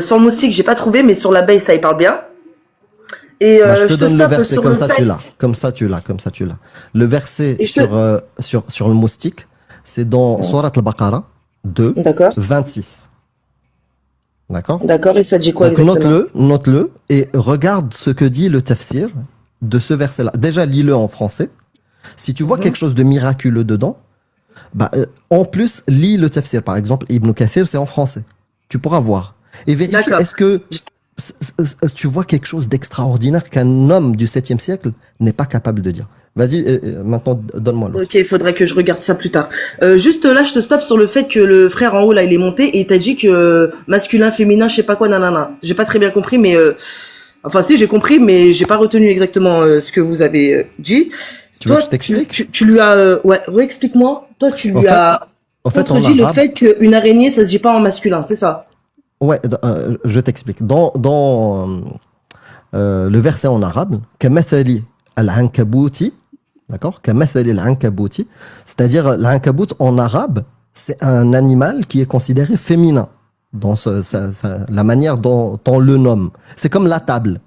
sans le moustique, j'ai pas trouvé, mais sur la base ça y parle bien. Et Bah, je te donne le stoppe verset sur comme le ça, fait- tu l'as. Comme ça, tu l'as. Le verset Et je sur le moustique, c'est dans Surat al-Baqarah 2, D'accord, 26. D'accord? d'accord, et ça dit quoi Donc exactement? note-le et regarde ce que dit le tafsir de ce verset-là. Déjà, lis-le en français. Si tu vois quelque chose de miraculeux dedans, bah, en plus, lis le tafsir. Par exemple, Ibn Kathir, c'est en français. Tu pourras voir. Et vérifie, D'accord. est-ce que tu vois quelque chose d'extraordinaire qu'un homme du 7e siècle n'est pas capable de dire? Vas-y, maintenant, donne-moi l'autre. Ok, il faudrait que je regarde ça plus tard. Juste là, je te stoppe sur le fait que le frère en haut, là, il est monté et il t'a dit que masculin, féminin, je sais pas quoi, nanana. J'ai pas très bien compris, mais enfin si, j'ai compris, mais j'ai pas retenu exactement ce que vous avez dit. Tu veux que je t'explique? tu lui as... ouais, réexplique-moi. Toi, tu lui as En fait, en contredit le arabe, fait qu'une araignée, ça se dit pas en masculin, c'est ça? ouais, je t'explique. Dans le verset en arabe, kamathali al-ankabouti, d'accord? Kamathali al-ankabouti, c'est-à-dire l'ankabout en arabe, c'est un animal qui est considéré féminin dans la manière dont on le nomme. C'est comme la table.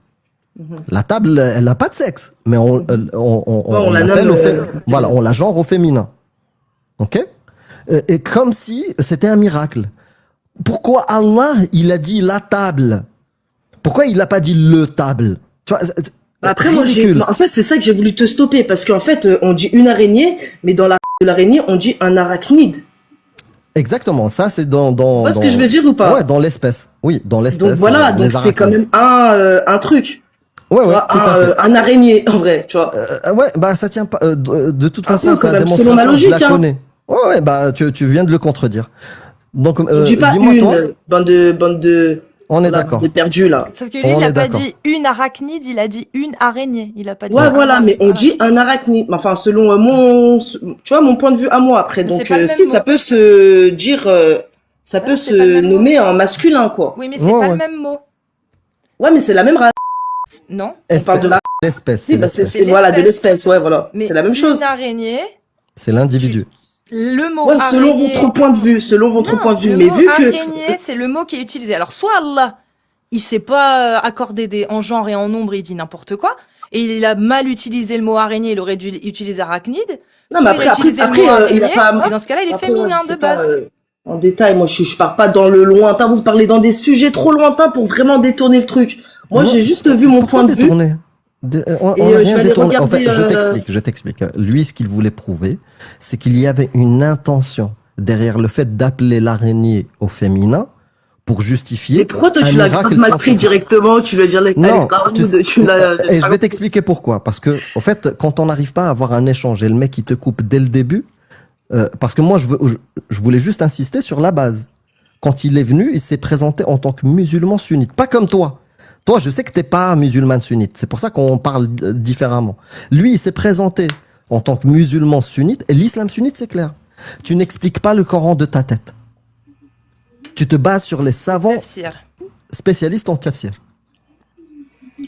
La table, elle n'a pas de sexe, mais on la l'appelle nomme, voilà, on la genre au féminin. Ok? Et comme si c'était un miracle. Pourquoi Allah, il a dit la table? Pourquoi il n'a pas dit le table? Tu vois, Après, moi, ridicule. en fait, c'est ça que j'ai voulu te stopper parce qu'en fait, on dit une araignée, mais dans la de l'araignée, on dit un arachnide. Exactement, ça c'est dans Tu vois ce que je veux dire ou pas? Ouais, dans l'espèce. Oui, dans l'espèce. Donc voilà, les donc c'est quand arachnides. même un truc. Ouais, Tu ouais, vois, tout à fait. un araignée, en vrai, tu vois. Ouais, bah ça tient pas. De toute façon, peu, c'est quand la même, démonstration, selon ma je logique, la hein. connais. Ouais, ouais, bah tu viens de le contredire. Donc, On dit pas dis-moi une toi, bande de on est voilà, d'accord. de perdus là. Sauf que lui, On il a est pas d'accord. dit une arachnide, il a dit une araignée. Il a pas dit Ouais, un voilà, mais on voilà. dit un arachnide. Enfin, selon tu vois, mon point de vue à moi après. Mais Donc, c'est pas le même si ça mot. peut se dire, ça Ouais, peut c'est pas le se même mot. nommer en masculin, quoi. Oui, mais c'est Ouais, pas ouais. le même mot. Ouais, mais c'est la même race. Non. On parle de la L'espèce, Si, c'est bah, l'espèce. c'est voilà, de l'espèce. l'espèce, ouais, voilà. Mais C'est la même chose. Une araignée, C'est l'individu. le mot Ouais, selon araignée. votre point de vue, selon votre Non, point de vue. le Mais mot vu que, araignée, c'est le mot qui est utilisé. Alors, soit Allah, il sait pas accorder en genre et en nombre, il dit n'importe quoi. et il a mal utilisé le mot araignée, il aurait dû utiliser arachnide. Non, mais Soit il a utilisé le mot il a araignée, pas. et dans ce cas-là, il est Après, moi, féminin je sais de pas, base. en détail, moi, je pars pas dans le lointain. Vous parlez dans des sujets trop lointains pour vraiment détourner le truc. Moi, j'ai juste vu mon Pourquoi point de vue. détourner On Et, n'a je rien vais aller détourné. En regarder, fait, je t'explique. Lui, ce qu'il voulait prouver, c'est qu'il y avait une intention derrière le fait d'appeler l'araignée au féminin pour justifier Mais pourquoi toi, un tu l'as miracle grave mal pris scientifique. directement? Tu lui dis, Non, tu l'as. et je vais t'expliquer pourquoi. Parce que, en fait, quand on n'arrive pas à avoir un échange et le mec il te coupe dès le début, parce que moi je voulais juste insister sur la base. Quand il est venu, il s'est présenté en tant que musulman sunnite, pas comme toi. Toi, je sais que t'es pas musulman sunnite. C'est pour ça qu'on parle différemment. Lui, il s'est présenté en tant que musulman sunnite, et l'islam sunnite, c'est clair. Tu n'expliques pas le Coran de ta tête. Tu te bases sur les savants Tafsir. spécialistes en tafsir.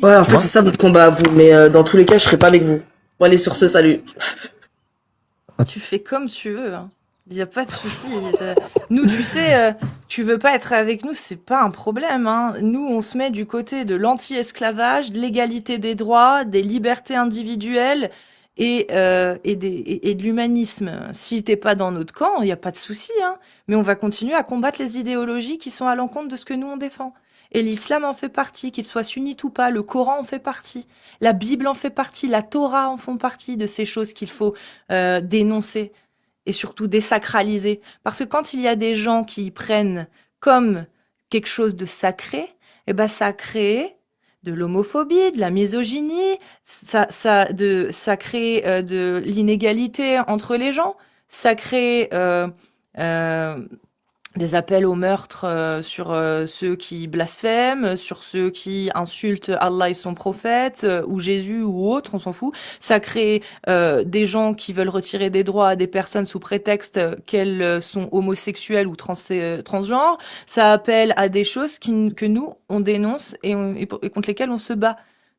Ouais, en fait, Ouais. c'est ça votre combat à vous. Mais dans tous les cas, je serai pas avec vous. Bon, allez, sur ce, salut. Tu fais comme tu veux, hein. Il n'y a pas de souci. Nous, tu sais, tu veux pas être avec nous, c'est pas un problème, hein. Nous, on se met du côté de l'anti-esclavage, de l'égalité des droits, des libertés individuelles et de l'humanisme. Si t'es pas dans notre camp, il n'y a pas de souci, hein. Mais on va continuer à combattre les idéologies qui sont à l'encontre de ce que nous on défend. Et l'islam en fait partie, qu'il soit sunnite ou pas, le Coran en fait partie, la Bible en fait partie, la Torah en font partie de ces choses qu'il faut dénoncer et surtout désacraliser. Parce que quand il y a des gens qui y prennent comme quelque chose de sacré, eh ben ça crée de l'homophobie, de la misogynie, ça crée de l'inégalité entre les gens, ça crée des appels au meurtre sur ceux qui blasphèment, sur ceux qui insultent Allah et son prophète, ou Jésus ou autre, on s'en fout. Ça crée des gens qui veulent retirer des droits à des personnes sous prétexte qu'elles sont homosexuelles ou transgenres. Ça appelle à des choses que nous, on dénonce et contre lesquelles on se bat.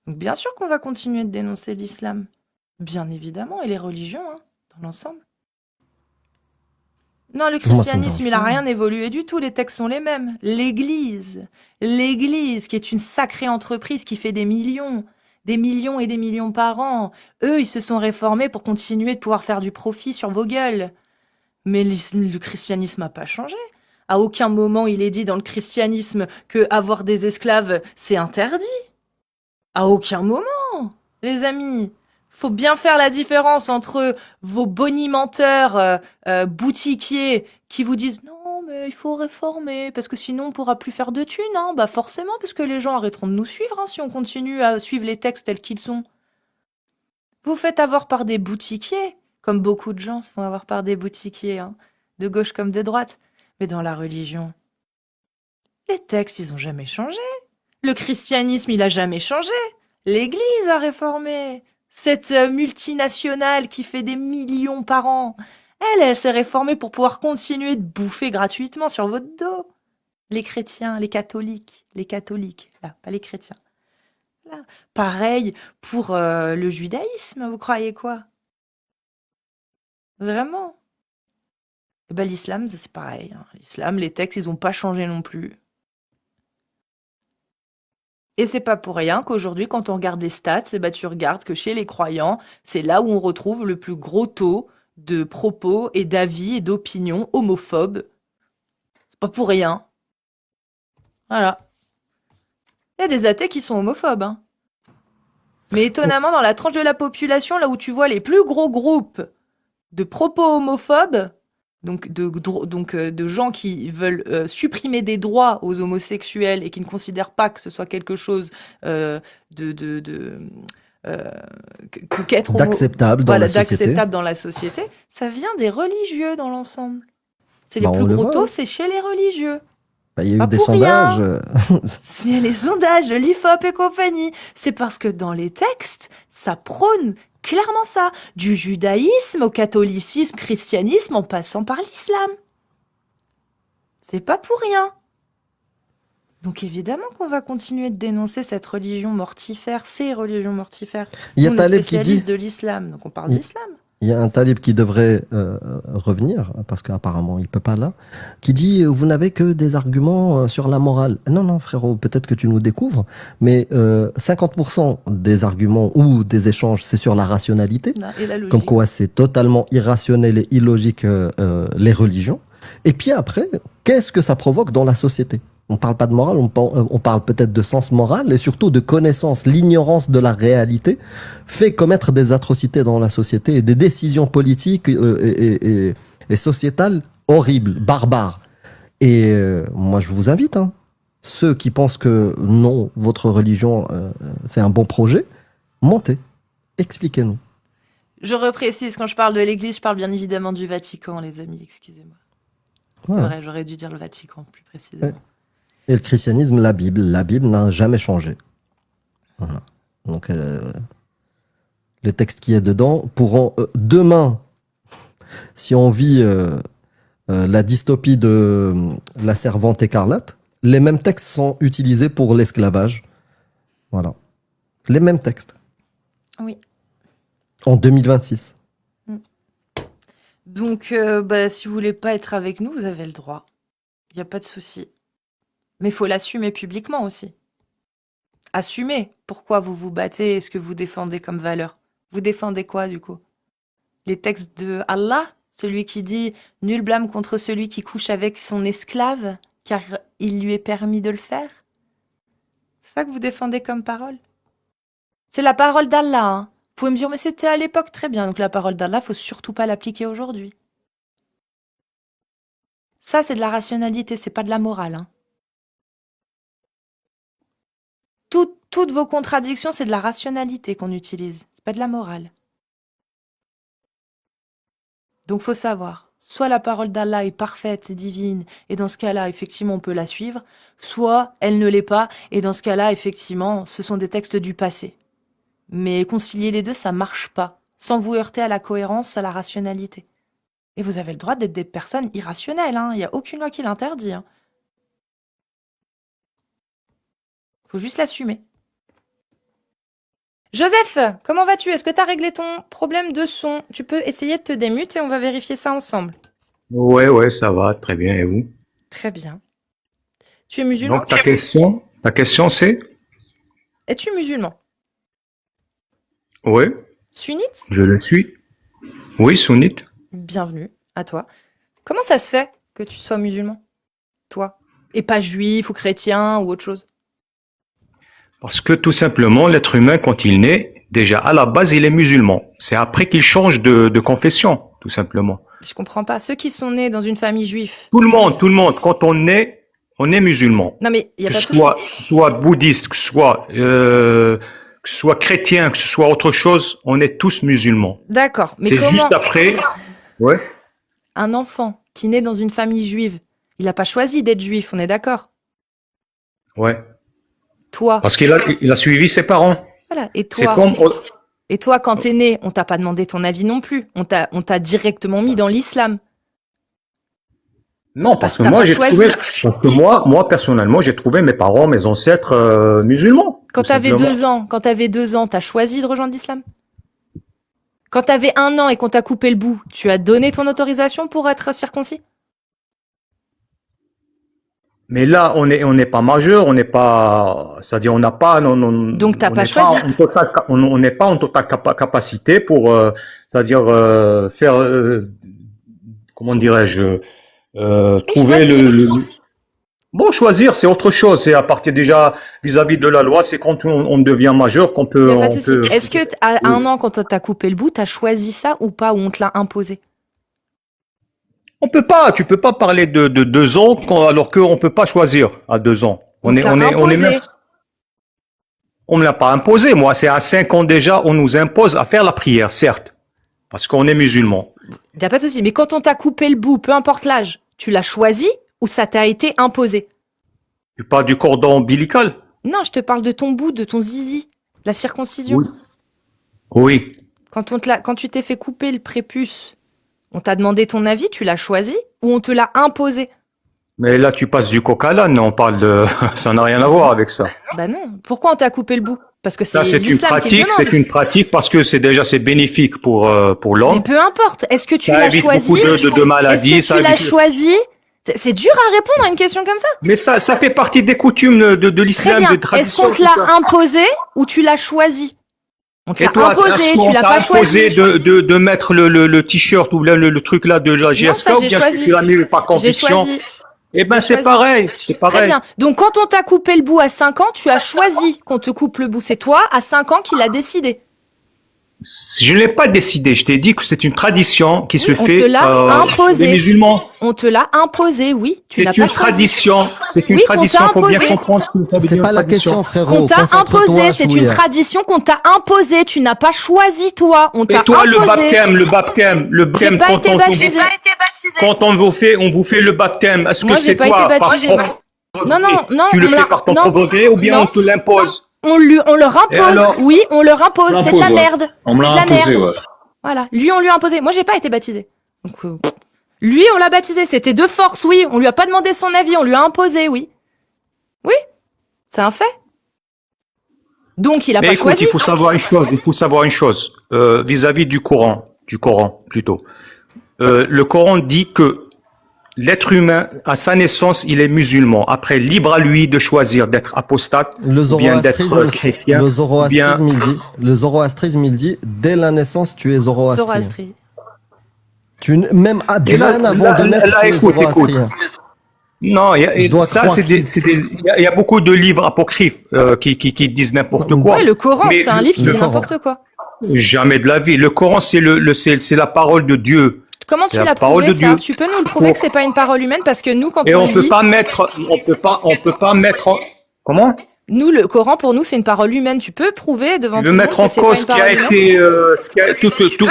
Donc bien sûr qu'on va continuer de dénoncer l'islam. Bien évidemment, et les religions, hein, dans l'ensemble. Non, le Moi, ça me christianisme, dérange il a pas. rien évolué du tout, les textes sont les mêmes. L'Église, qui est une sacrée entreprise qui fait des millions et des millions par an. Eux, ils se sont réformés pour continuer de pouvoir faire du profit sur vos gueules. Mais le christianisme n'a pas changé. À aucun moment il est dit dans le christianisme que avoir des esclaves, c'est interdit. À aucun moment, les amis. Faut bien faire la différence entre vos bonimenteurs boutiquiers qui vous disent non mais il faut réformer parce que sinon on pourra plus faire de thunes, hein. Bah forcément parce que les gens arrêteront de nous suivre, hein, si on continue à suivre les textes tels qu'ils sont. Vous faites avoir par des boutiquiers, comme beaucoup de gens se font avoir par des boutiquiers, hein, de gauche comme de droite. Mais dans la religion, les textes ils ont jamais changé. Le christianisme il a jamais changé. L'Église a réformé. Cette multinationale qui fait des millions par an, elle s'est réformée pour pouvoir continuer de bouffer gratuitement sur votre dos. Les chrétiens, les catholiques, là, pas les chrétiens. Là. Pareil pour le judaïsme, vous croyez quoi? Vraiment? Eh ben, l'islam, c'est pareil, hein. L'islam, les textes, ils n'ont pas changé non plus. Et c'est pas pour rien qu'aujourd'hui, quand on regarde les stats, eh ben, tu regardes que chez les croyants, c'est là où on retrouve le plus gros taux de propos et d'avis et d'opinions homophobes. C'est pas pour rien. Voilà. Il y a des athées qui sont homophobes, hein. Mais étonnamment, dans la tranche de la population, là où tu vois les plus gros groupes de propos homophobes, donc de gens qui veulent supprimer des droits aux homosexuels et qui ne considèrent pas que ce soit quelque chose qu'être D'acceptable dans la société. d'acceptable dans la société, ça vient des religieux dans l'ensemble. C'est les Bah, plus on le gros voit, taux, hein. c'est chez les religieux. Bah, il y a eu Pas des pour sondages. rien. C'est les sondages de l'IFOP et compagnie. C'est parce que dans les textes, ça prône clairement ça. Du judaïsme au catholicisme, christianisme, en passant par l'islam. C'est pas pour rien. Donc évidemment qu'on va continuer de dénoncer cette religion mortifère, ces religions mortifères. Il y a Nous, on est Taleb qui dit. spécialistes de l'islam, donc on parle Il- d'islam. Il y a un talib qui devrait revenir, parce qu'apparemment il peut pas là, qui dit vous n'avez que des arguments sur la morale. Non, non, frérot, peut-être que tu nous découvres, mais 50% des arguments ou des échanges, c'est sur la rationalité, Et la logique. comme quoi c'est totalement irrationnel et illogique les religions. Et puis après, qu'est-ce que ça provoque dans la société? On parle pas de morale, on parle peut-être de sens moral et surtout de connaissance. L'ignorance de la réalité fait commettre des atrocités dans la société et des décisions politiques et sociétales horribles, barbares. Et moi, je vous invite, hein, ceux qui pensent que non, votre religion, c'est un bon projet, montez, expliquez-nous. Je reprécise, quand je parle de l'Église, je parle bien évidemment du Vatican, les amis, excusez-moi. C'est Ouais. vrai, j'aurais dû dire le Vatican plus précisément. Ouais. Et le christianisme, la Bible n'a jamais changé. Voilà. Donc, les textes qui est dedans pourront demain, si on vit la dystopie de la servante écarlate, les mêmes textes sont utilisés pour l'esclavage. Voilà. Les mêmes textes. Oui. En 2026. Donc, si vous voulez pas être avec nous, vous avez le droit. Il n'y a pas de souci. Mais il faut l'assumer publiquement aussi. Assumez pourquoi vous vous battez et ce que vous défendez comme valeur. Vous défendez quoi, du coup? Les textes de Allah, celui qui dit « Nul blâme contre celui qui couche avec son esclave, car il lui est permis de le faire ». C'est ça que vous défendez comme parole? C'est la parole d'Allah, hein. Vous pouvez me dire « Mais c'était à l'époque, très bien. » Donc la parole d'Allah, faut surtout pas l'appliquer aujourd'hui. Ça, c'est de la rationalité, c'est pas de la morale, hein. Toutes vos contradictions, c'est de la rationalité qu'on utilise. C'est pas de la morale. Donc, faut savoir. Soit la parole d'Allah est parfaite et divine, et dans ce cas-là, effectivement, on peut la suivre. Soit elle ne l'est pas, et dans ce cas-là, effectivement, ce sont des textes du passé. Mais concilier les deux, ça marche pas. Sans vous heurter à la cohérence, à la rationalité. Et vous avez le droit d'être des personnes irrationnelles, hein. Il n'y a aucune loi qui l'interdit, hein. Faut juste l'assumer. Joseph, comment vas-tu? Est-ce que tu as réglé ton problème de son? Tu peux essayer de te démute et on va vérifier ça ensemble. Ouais, ça va, très bien. Et vous? Très bien. Tu es musulman? Donc, ta question c'est? Es-tu musulman? Oui, Sunnite? je le suis. Oui, sunnite. Bienvenue à toi. Comment ça se fait que tu sois musulman? Toi? Et pas juif ou chrétien ou autre chose? Parce que tout simplement, l'être humain, quand il naît, déjà à la base, il est musulman. C'est après qu'il change de confession, tout simplement. Je comprends pas. Ceux qui sont nés dans une famille juive. Tout le monde, quand on est musulman. Non mais il y a Que pas ce de souci. soit bouddhiste, que ce soit chrétien, que ce soit autre chose, on est tous musulmans. D'accord. Mais C'est comment juste après. Ouais. un enfant qui naît dans une famille juive, il n'a pas choisi d'être juif, on est d'accord? Ouais. Toi, Parce qu'il a suivi ses parents. voilà. Et C'est toi, comme. quand t'es né, on t'a pas demandé ton avis non plus. On t'a directement mis dans l'islam. Non, Parce parce que que t'as moi, pas j'ai choisi. trouvé. Parce que moi, personnellement, j'ai trouvé mes parents, mes ancêtres musulmans. Quand tout t'avais simplement. 2 ans, t'as choisi de rejoindre l'islam? Quand t'avais 1 an et qu'on t'a coupé le bout, tu as donné ton autorisation pour être circoncis? Mais là, on n'est pas majeur, on n'est pas. C'est-à-dire, on n'a pas. Donc t'as on pas n'est choisi. on n'est pas en totale capacité pour. C'est-à-dire faire. Comment dirais-je trouver choisir. Bon, choisir, c'est autre chose. C'est à partir déjà vis-à-vis de la loi, c'est quand on devient majeur qu'on Y peut. a pas de on souci. peut. Est-ce que à Oui. 1 an, quand on t'a coupé le bout, t'as choisi ça ou pas, ou on te l'a imposé? Tu peux pas parler de 2 ans alors qu'on peut pas choisir à 2 ans. On te l'a imposé. On me l'a pas imposé. Moi, c'est à 5 ans déjà, on nous impose à faire la prière, certes, parce qu'on est musulman. Y a pas de souci. Mais quand on t'a coupé le bout, peu importe l'âge, tu l'as choisi ou ça t'a été imposé? Tu parles du cordon ombilical? Non, je te parle de ton bout, de ton zizi, la circoncision. Oui. Oui. Quand tu t'es fait couper le prépuce, on t'a demandé ton avis, tu l'as choisi ou on te l'a imposé? Mais là, tu passes du coq à l'âne. On parle de. Ça n'a rien à voir avec ça. Bah non. Pourquoi on t'a coupé le bout? Parce que Ça, c'est c'est une l'islam qui le pratique, demande. c'est une pratique parce que c'est bénéfique pour Mais l'homme. peu importe. Est-ce que tu Ça l'as évite choisi? beaucoup de maladies. Est-ce que tu l'as choisi? C'est dur à répondre à une question comme ça. Mais ça fait partie des coutumes de Très l'islam, bien. de Est-ce tradition. qu'on te l'a imposé ou tu l'as choisi? On te Et l'a toi, imposé, est-ce tu qu'on l'as t'a pas choisi. imposé de mettre le t-shirt ou le truc là de la GSK ça, ou j'ai bien choisi. tu l'as mis par J'ai conviction? choisi. Eh ben, J'ai c'est choisi. pareil, c'est Très pareil. bien. Donc, quand on t'a coupé le bout à 5 ans, tu as choisi qu'on te coupe le bout. C'est toi, à 5 ans, qui l'a décidé. Je ne l'ai pas décidé. Je t'ai dit que c'est une tradition qui se on fait te l'a chez imposé. les musulmans. On te l'a imposé, oui. Tu n'as C'est pas une choisi. tradition. C'est une Oui, qu'on tradition. t'a Faut bien imposé. comprendre ce que ça veut C'est dire, pas la tradition. question, frérot. Qu'on t'a Concentre-toi, imposé. C'est une Chouïa. tradition qu'on t'a imposée. Tu n'as pas choisi, toi. On Et t'a toi, imposé. le baptême, J'ai pas été baptisée. quand on vous fait le baptême, est-ce Moi, que j'ai c'est pas toi, été par baptisée, ton moi. propre Non, non, gré, non, tu le on fais l'a- par ton non, propre gré ou bien non. on te l'impose? On leur impose. Et alors Oui, on leur impose. On C'est de la l'impose, ouais. merde. On me C'est de l'a la imposé, merde. ouais. Voilà. Lui, on lui a imposé. Moi, j'ai pas été baptisée. Donc, lui, on l'a baptisé. C'était de force, oui. On lui a pas demandé son avis. On lui a imposé, oui. Oui. C'est un fait. Donc, il a Mais pas écoute, choisi. il faut savoir une chose, vis-à-vis du Coran plutôt. Le Coran dit que l'être humain, à sa naissance, il est musulman. Après, libre à lui de choisir d'être apostate, Le ou bien d'être zoroastrisme, chrétien. le zoroastrisme, il dit, dès la naissance, tu es zoroastrien. Zoroastrie. Même Et là, bien avant là, de naître, là, tu es écoute. zoroastrien. Non, Je dois ça, croire il y a beaucoup de livres apocryphes qui disent n'importe quoi. Ouais, le Coran, Mais c'est un livre qui le dit Coran. n'importe quoi. Jamais de la vie. Le Coran, c'est la parole de Dieu. Comment C'est tu la l'as parole prouvé, de ça? Dieu. Tu peux nous le prouver que c'est pas une parole humaine? Parce que nous, quand Et on on lit, peut pas mettre, comment? nous, le Coran, pour nous, c'est une parole humaine. Tu peux prouver devant Tu tout veux le monde mettre en que c'est pas cause une ce qui a parole humaine? été, tout.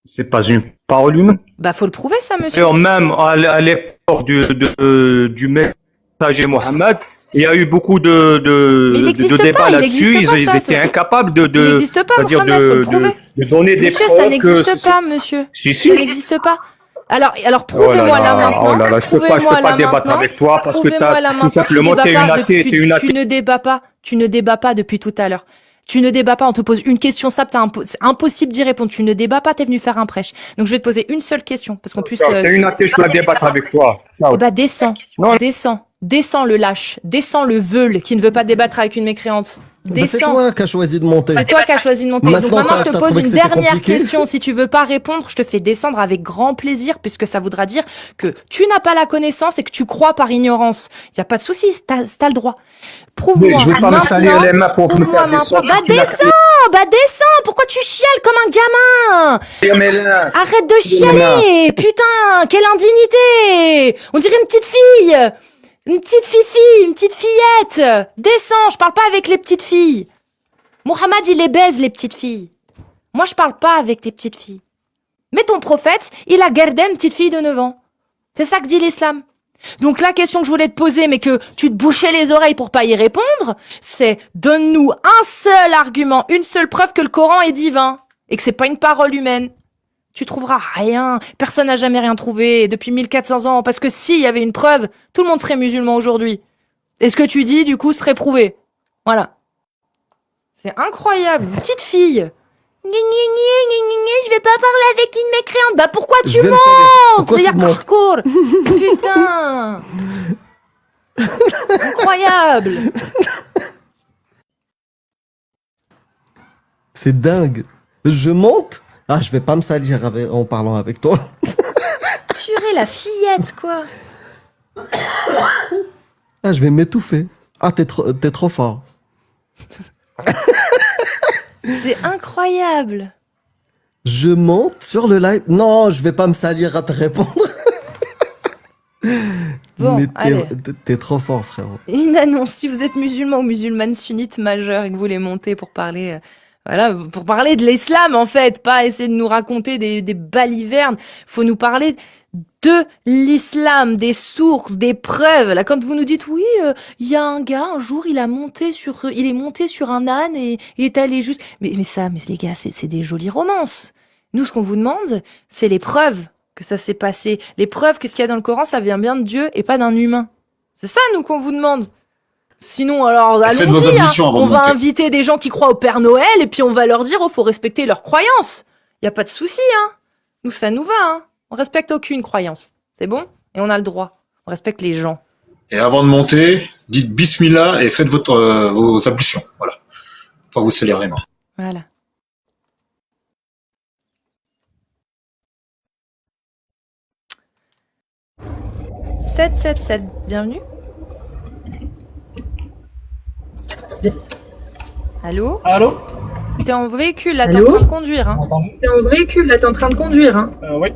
C'est pas une parole humaine. Bah, faut le prouver, ça, monsieur. Et même à l'époque du messager Mohammed, il y a eu beaucoup Mais il de n'existe débats pas, il là-dessus. n'existe pas, Ils ça, étaient ça. incapables Il n'existe pas, c'est-à-dire Mohamed, faut le prouver. de donner des Monsieur, preuves ça que n'existe pas, monsieur. Si, Ça si. n'existe pas. Alors Oh là prouvez-moi là là, maintenant. oh là là, je peux Prouvez-moi pas là débattre maintenant. avec toi parce que Prouvez-moi là tout maintenant. simplement, Tu t'es une débats pas athée, depuis- t'es une athée. Tu ne débats pas. Tu ne débats pas depuis tout à l'heure. Tu ne débats pas. On te pose une question simple. C'est impossible d'y répondre. Tu ne débats pas. T'es venu faire un prêche. Donc je vais te poser une seule question parce qu'en plus. T'es une athée, je dois débattre avec toi. Ciao. Eh ben descends. Non. Descends le lâche. Descends le veule qui ne veut pas débattre avec une mécréante. Bah, c'est Descends. toi qui as choisi de monter. C'est toi qui as choisi de monter. Maintenant, Donc maintenant, je te t'as pose trouvé une que c'était dernière compliqué. question. Si tu veux pas répondre, je te fais descendre avec grand plaisir, puisque ça voudra dire que tu n'as pas la connaissance et que tu crois par ignorance. Il y a pas de souci, t'as le droit. Prouve-moi Mais je vais pas me maintenant. salir les mains pour me Prouve-moi faire maintenant. descendre. Bah descends. Pourquoi tu chiales comme un gamin? Mais là, Arrête de chialer. Putain, quelle indignité. On dirait une petite fille. Une petite fifi, une petite fillette. Descends, je parle pas avec les petites filles. Mohammed, il les baise, les petites filles. Moi, je parle pas avec les petites filles. Mais ton prophète, il a gardé une petite fille de 9 ans. C'est ça que dit l'islam. Donc la question que je voulais te poser, mais que tu te bouchais les oreilles pour pas y répondre, c'est donne-nous un seul argument, une seule preuve que le Coran est divin et que c'est pas une parole humaine. Tu trouveras rien. Personne n'a jamais rien trouvé depuis 1400 ans. Parce que s'il y avait une preuve, tout le monde serait musulman aujourd'hui. Et ce que tu dis, du coup, serait prouvé. Voilà. C'est incroyable. Une petite fille. Je vais pas parler avec une mécréante. Bah pourquoi Je tu vais le montes? savoir. Pourquoi C'est tu montes hardcore. Putain. Incroyable. C'est dingue. Je monte. Ah, je vais pas me salir en parlant avec toi. Purée, la fillette, quoi. Ah, je vais m'étouffer. Ah, t'es trop fort. C'est incroyable. Je monte sur le live. Non, je vais pas me salir à te répondre. Bon, Mais allez. t'es trop fort, frérot. Une annonce, si vous êtes musulman ou musulmane sunnite majeur et que vous voulez monter pour parler, voilà, pour parler de l'islam en fait, pas essayer de nous raconter des balivernes, faut nous parler de l'islam, des sources, des preuves. Là, quand vous nous dites oui, il y a un gars un jour il est monté sur un âne et il est allé juste, mais les gars, c'est des jolies romances. Nous, ce qu'on vous demande, c'est les preuves que ça s'est passé, les preuves que ce qu'il y a dans le Coran, ça vient bien de Dieu et pas d'un humain. C'est ça, nous, qu'on vous demande. Sinon, alors, Faites vos allons-y, hein. ablutions avant On de va monter. inviter des gens qui croient au Père Noël et puis on va leur dire, oh, faut respecter leurs croyances. Y a pas de souci, hein. Nous, ça nous va, hein. On respecte aucune croyance. C'est bon? Et on a le droit. On respecte les gens. Et avant de monter, dites Bismillah et faites vos ablutions. Voilà. Pour vous sceller les mains. Voilà. « 777, bienvenue. Allô? Allô? T'es en véhicule, là, t'es en Allô? train de conduire, hein. T'es en véhicule, là, t'es en train de conduire, hein? Oui.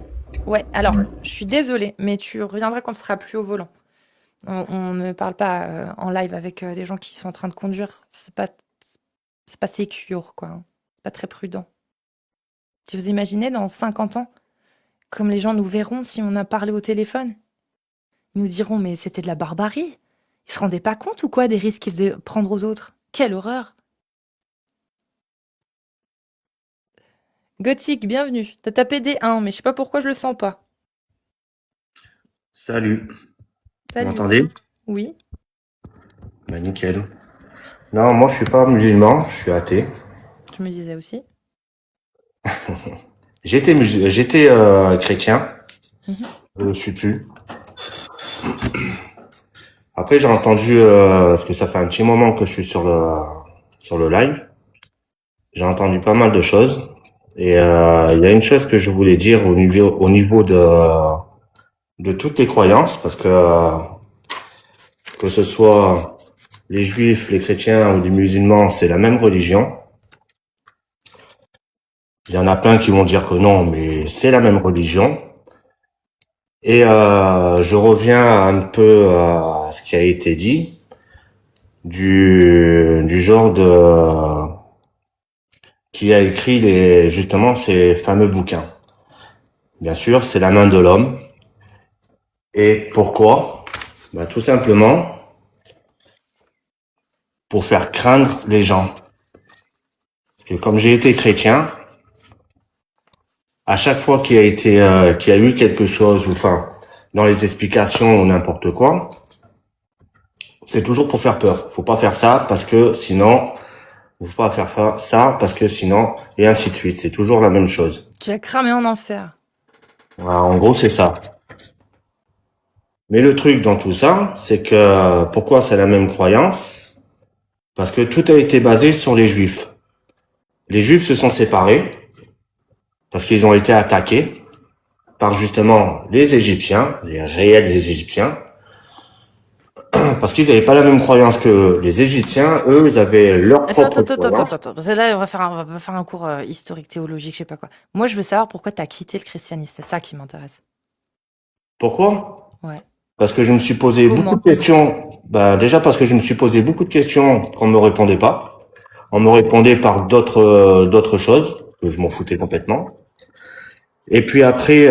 Ouais, alors, je suis désolée, mais tu reviendras quand tu seras plus au volant. On ne parle pas en live avec les gens qui sont en train de conduire. C'est pas sécure, quoi, hein. C'est pas très prudent. Tu vous imaginez, dans 50 ans, comme les gens nous verront si on a parlé au téléphone? Ils nous diront, mais c'était de la barbarie. Ils se rendaient pas compte ou quoi des risques qu'ils faisaient prendre aux autres? Quelle horreur! Gothique, bienvenue. T'as tapé des 1, mais je sais pas pourquoi je le sens pas. Salut, Salut. vous m'entendez? Oui. Bah nickel. Non, moi je suis pas musulman, je suis athée. Tu me disais aussi. J'étais chrétien, Mhm. je ne le suis plus. Après j'ai entendu, parce que ça fait un petit moment que je suis sur le live, j'ai entendu pas mal de choses. Et il y a une chose que je voulais dire au niveau de toutes les croyances, parce que ce soit les juifs, les chrétiens ou les musulmans, c'est la même religion. Il y en a plein qui vont dire que non, mais c'est la même religion. Et je reviens un peu à ce qui a été dit, du genre de qui a écrit justement ces fameux bouquins. Bien sûr, c'est la main de l'homme. Et pourquoi? Bah, tout simplement pour faire craindre les gens. Parce que comme j'ai été chrétien, à chaque fois qu'il y a eu quelque chose, ou enfin, dans les explications ou n'importe quoi, c'est toujours pour faire peur. Faut pas faire ça parce que sinon, faut pas faire ça parce que sinon, et ainsi de suite. C'est toujours la même chose. Tu vas cramer en enfer. Voilà, en gros, c'est ça. Mais le truc dans tout ça, c'est que pourquoi c'est la même croyance? Parce que tout a été basé sur les Juifs. Les Juifs se sont séparés parce qu'ils ont été attaqués par justement les Égyptiens, les réels Égyptiens, parce qu'ils n'avaient pas la même croyance que les Égyptiens. Eux, ils avaient leur propre croyance. Attends. Parce que là, on va faire un cours historique, théologique, je sais pas quoi. Moi, je veux savoir pourquoi t'as quitté le christianisme. C'est ça qui m'intéresse. Pourquoi? Ouais. Parce que je me suis posé beaucoup de questions. Bah, déjà parce que je me suis posé beaucoup de questions qu'on me répondait pas. On me répondait par d'autres choses que je m'en foutais complètement. Et puis après,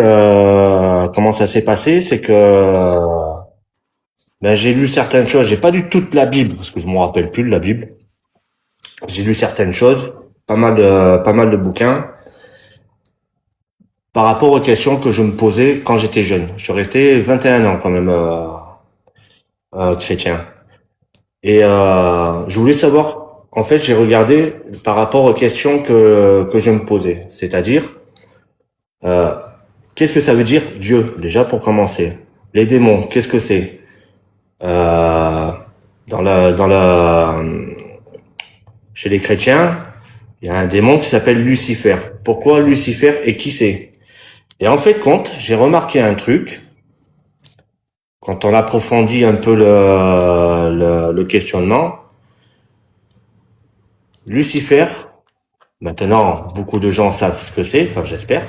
comment ça s'est passé, c'est que j'ai lu certaines choses. J'ai pas lu toute la Bible parce que je me rappelle plus de la Bible. J'ai lu certaines choses, pas mal de bouquins par rapport aux questions que je me posais quand j'étais jeune. Je suis resté 21 ans quand même chrétien. Et je voulais savoir. En fait, j'ai regardé par rapport aux questions que je me posais, c'est-à-dire qu'est-ce que ça veut dire Dieu déjà pour commencer. Les démons, qu'est-ce que c'est chez les chrétiens, il y a un démon qui s'appelle Lucifer. Pourquoi Lucifer et qui c'est? Et en fait, j'ai remarqué un truc quand on approfondit un peu le questionnement. Lucifer, maintenant, beaucoup de gens savent ce que c'est, enfin j'espère,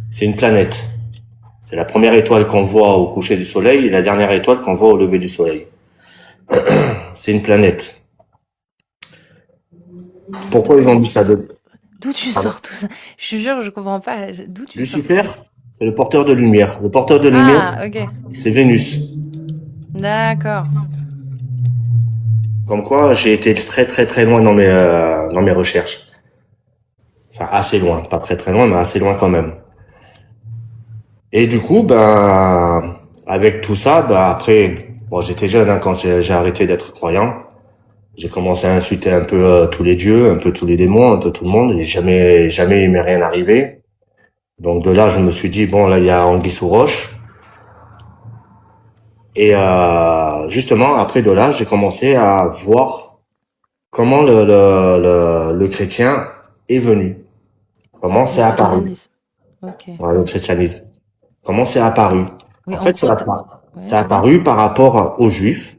c'est une planète. C'est la première étoile qu'on voit au coucher du soleil et la dernière étoile qu'on voit au lever du soleil. C'est une planète. Pourquoi ils ont dit ça? D'où tu sors tout ça? Je te jure, je comprends pas. D'où tu Lucifer, c'est le porteur de lumière. Le porteur de lumière, ok. c'est Vénus. D'accord. Comme quoi, j'ai été très très très loin dans mes recherches. Enfin, assez loin. Pas très très loin, mais assez loin quand même. Et du coup, avec tout ça, après, bon, j'étais jeune quand j'ai arrêté d'être croyant. J'ai commencé à insulter un peu tous les dieux, un peu tous les démons, un peu tout le monde, et jamais il m'est rien arrivé. Donc de là, je me suis dit, bon, là, il y a anguille sous roche. Et justement, après de là, j'ai commencé à voir comment le chrétien est venu. Comment c'est apparu. Christianisme. Ok. Ouais, le christianisme. Comment c'est apparu. Oui, En fait, entre autres. c'est apparu par rapport aux juifs,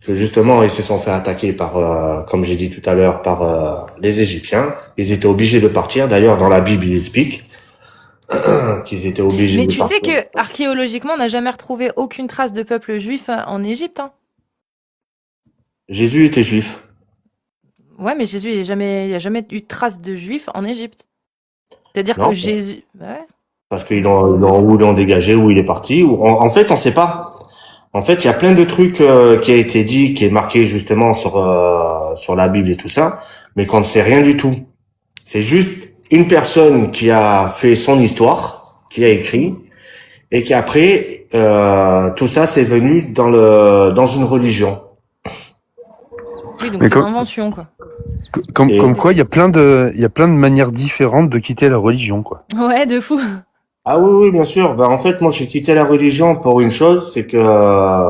que justement, ils se sont fait attaquer par, comme j'ai dit tout à l'heure, par les Égyptiens. Ils étaient obligés de partir. D'ailleurs, dans la Bible, il explique qu'ils étaient obligés Mais de tu partir. sais que archéologiquement, on n'a jamais retrouvé aucune trace de peuple juif en Égypte. Hein. Jésus était juif. Ouais, mais Jésus, il n'y a jamais eu de trace de juifs en Égypte. C'est-à-dire Non, que Jésus. Ouais. parce qu'ils l'ont dégagé, où il est parti. En fait, on sait pas. En fait, il y a plein de trucs qui a été dit, qui est marqué justement sur la Bible et tout ça, mais qu'on ne sait rien du tout. C'est juste une personne qui a fait son histoire, qui a écrit, et qui après tout ça c'est venu dans une religion. Oui, donc Mais c'est une invention, quoi. Et- quoi, il y a plein de manières différentes de quitter la religion, quoi. Ouais, de fou. Ah oui, oui, bien sûr. Ben, en fait, moi, j'ai quitté la religion pour une chose, c'est que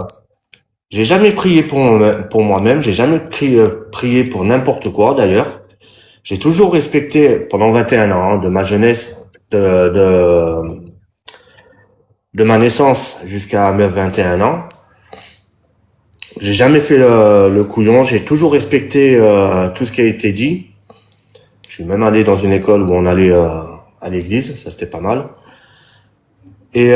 j'ai jamais prié pour moi-même, j'ai jamais prié pour n'importe quoi, d'ailleurs. J'ai toujours respecté, pendant 21 ans, hein, de ma jeunesse, de ma naissance jusqu'à mes 21 ans, j'ai jamais fait le couillon, j'ai toujours respecté tout ce qui a été dit. Je suis même allé dans une école où on allait à l'église, ça c'était pas mal. Et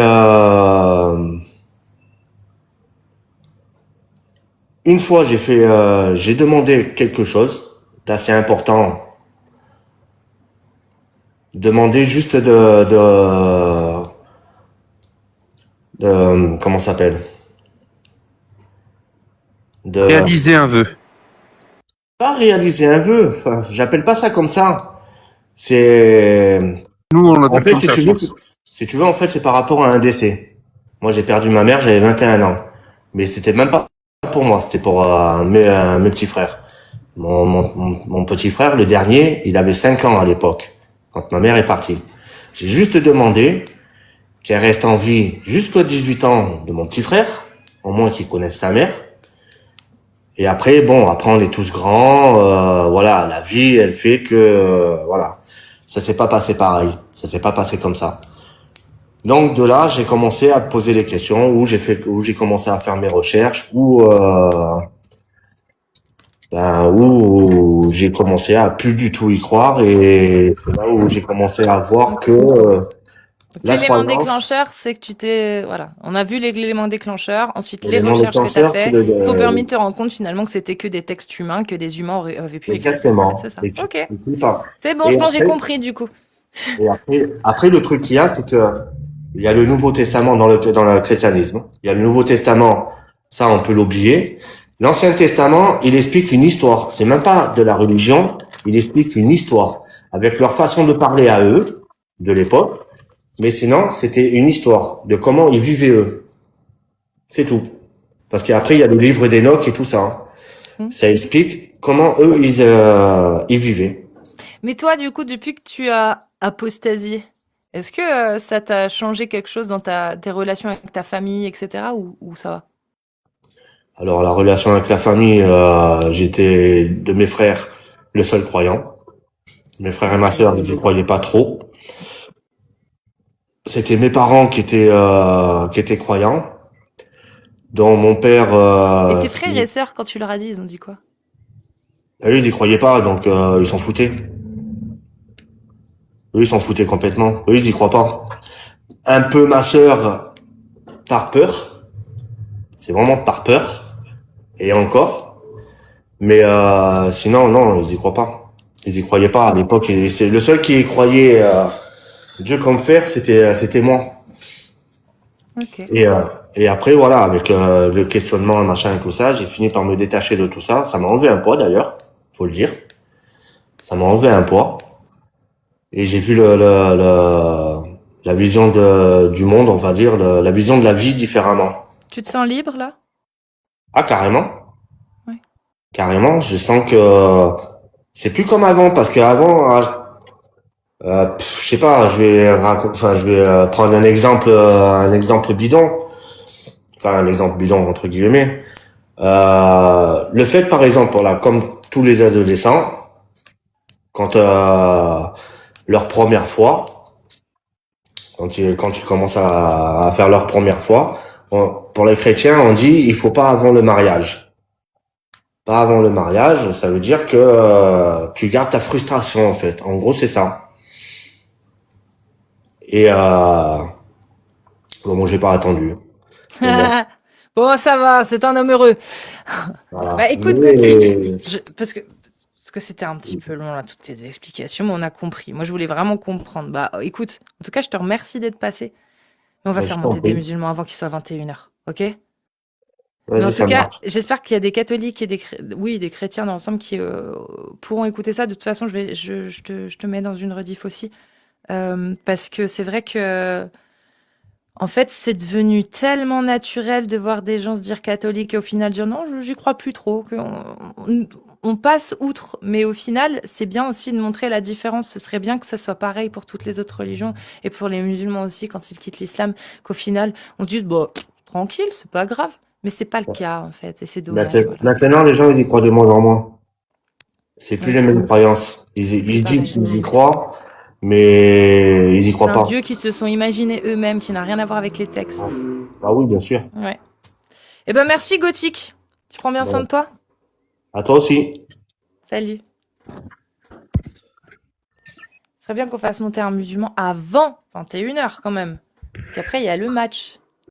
une fois, j'ai demandé quelque chose d'assez important. Demander juste comment ça s'appelle? Réaliser un vœu. Pas réaliser un vœu. Enfin, j'appelle pas ça comme ça. C'est, Nous, on en l'appelle fait, comme ça, je pense. si tu veux, en fait, c'est par rapport à un décès. Moi, j'ai perdu ma mère, j'avais 21 ans. Mais c'était même pas pour moi, c'était pour mes petits frères. Mon petit frère, le dernier, il avait 5 ans à l'époque, quand ma mère est partie. J'ai juste demandé qu'elle reste en vie jusqu'aux 18 ans de mon petit frère, au moins qu'il connaisse sa mère. Et après, bon, après on est tous grands, voilà, la vie, elle fait que, voilà, ça s'est pas passé pareil, ça s'est pas passé comme ça. Donc de là, j'ai commencé à poser des questions, où j'ai commencé à faire mes recherches, où j'ai commencé à plus du tout y croire, et c'est là où j'ai commencé à voir que Donc, la l'élément croyance, déclencheur, c'est que tu t'es. Voilà. On a vu l'élément déclencheur. Ensuite, les l'élément recherches que tu as déclencheur, c'est fait t'ont permis de te rendre compte finalement que c'était que des textes humains, que des humains avaient pu écrire. exactement. C'est ça. Et Ok. et pas. C'est bon, Et je pense que j'ai après, compris du coup. Et après le truc qu'il y a, c'est que il y a le Nouveau Testament dans le christianisme. Il y a le Nouveau Testament, ça on peut l'oublier. L'Ancien Testament, il explique une histoire. C'est même pas de la religion, il explique une histoire avec leur façon de parler à eux de l'époque. Mais sinon, c'était une histoire de comment ils vivaient eux. C'est tout. Parce qu'après il y a le livre d'Enoch et tout ça. Hein. Ça explique comment eux ils vivaient. Mais toi, du coup, depuis que tu as apostasié, est-ce que ça t'a changé quelque chose dans tes relations avec ta famille, etc. ou ça va? Alors la relation avec la famille, j'étais de mes frères le seul croyant. Mes frères et ma sœur, ils y croyaient pas trop. C'était mes parents qui étaient croyants. Dont mon père. Et tes frères et sœurs, quand tu leur as dit, ils ont dit quoi? Eux, ils y croyaient pas, donc ils s'en foutaient. Eux, ils s'en foutaient complètement. Eux, ils y croient pas. Un peu ma sœur par peur. C'est vraiment par peur. Et encore. Mais sinon, non, ils y croient pas. Ils y croyaient pas à l'époque. C'est le seul qui y croyait Dieu comme fer, c'était moi. Ok. Et après, voilà, avec le questionnement, machin et tout ça, j'ai fini par me détacher de tout ça. Ça m'a enlevé un poids d'ailleurs, faut le dire. Ça m'a enlevé un poids. Et j'ai vu la vision du monde, on va dire, la vision de la vie différemment. Tu te sens libre là? Ah, carrément. Ouais. Carrément, je sens que c'est plus comme avant, parce qu'avant, je sais pas, je vais prendre un exemple bidon, enfin un exemple bidon entre guillemets. Le fait, par exemple, voilà, comme tous les adolescents, quand leur première fois, quand ils commencent à faire leur première fois, pour les chrétiens, on dit il faut pas avant le mariage. Pas avant le mariage, ça veut dire que tu gardes ta frustration en fait. En gros, c'est ça. Et bon, moi, j'ai pas attendu. Mais bon, Bon, ça va, c'est un homme heureux. voilà. Bah écoute, Mais Gothic, parce que c'était un petit peu long là, toutes tes explications, mais on a compris. Moi, je voulais vraiment comprendre. Bah écoute, en tout cas, je te remercie d'être passé. Mais on va je faire t'en monter des prie. musulmans avant qu'il soit 21h, ok? Mais en Vas-y, tout ça cas, marche. j'espère qu'il y a des catholiques et oui, des chrétiens dans l'ensemble qui pourront écouter ça. De toute façon, je te mets dans une rediff aussi. Parce que c'est vrai que, en fait, c'est devenu tellement naturel de voir des gens se dire catholiques et au final dire non, j'y crois plus trop, on passe outre. Mais au final, c'est bien aussi de montrer la différence. Ce serait bien que ça soit pareil pour toutes les autres religions et pour les musulmans aussi quand ils quittent l'islam, qu'au final, on se dise, bon, tranquille, c'est pas grave. Mais c'est pas le cas, en fait, et c'est dommage, voilà. Maintenant, les gens, ils y croient de moins en moins. C'est plus Ouais, les mêmes croyances. c'est Ils disent pareil. qu'ils y croient, mais ils y C'est croient un pas. Dieu qui se sont imaginés eux-mêmes, qui n'a rien à voir avec les textes. Ah oui, bien sûr. Ouais. Eh ben merci Gothic. Tu prends bien soin Bon. de toi. À toi aussi. Salut. Ce serait bien qu'on fasse monter un musulman avant 21h quand même. Parce qu'après il y a le match.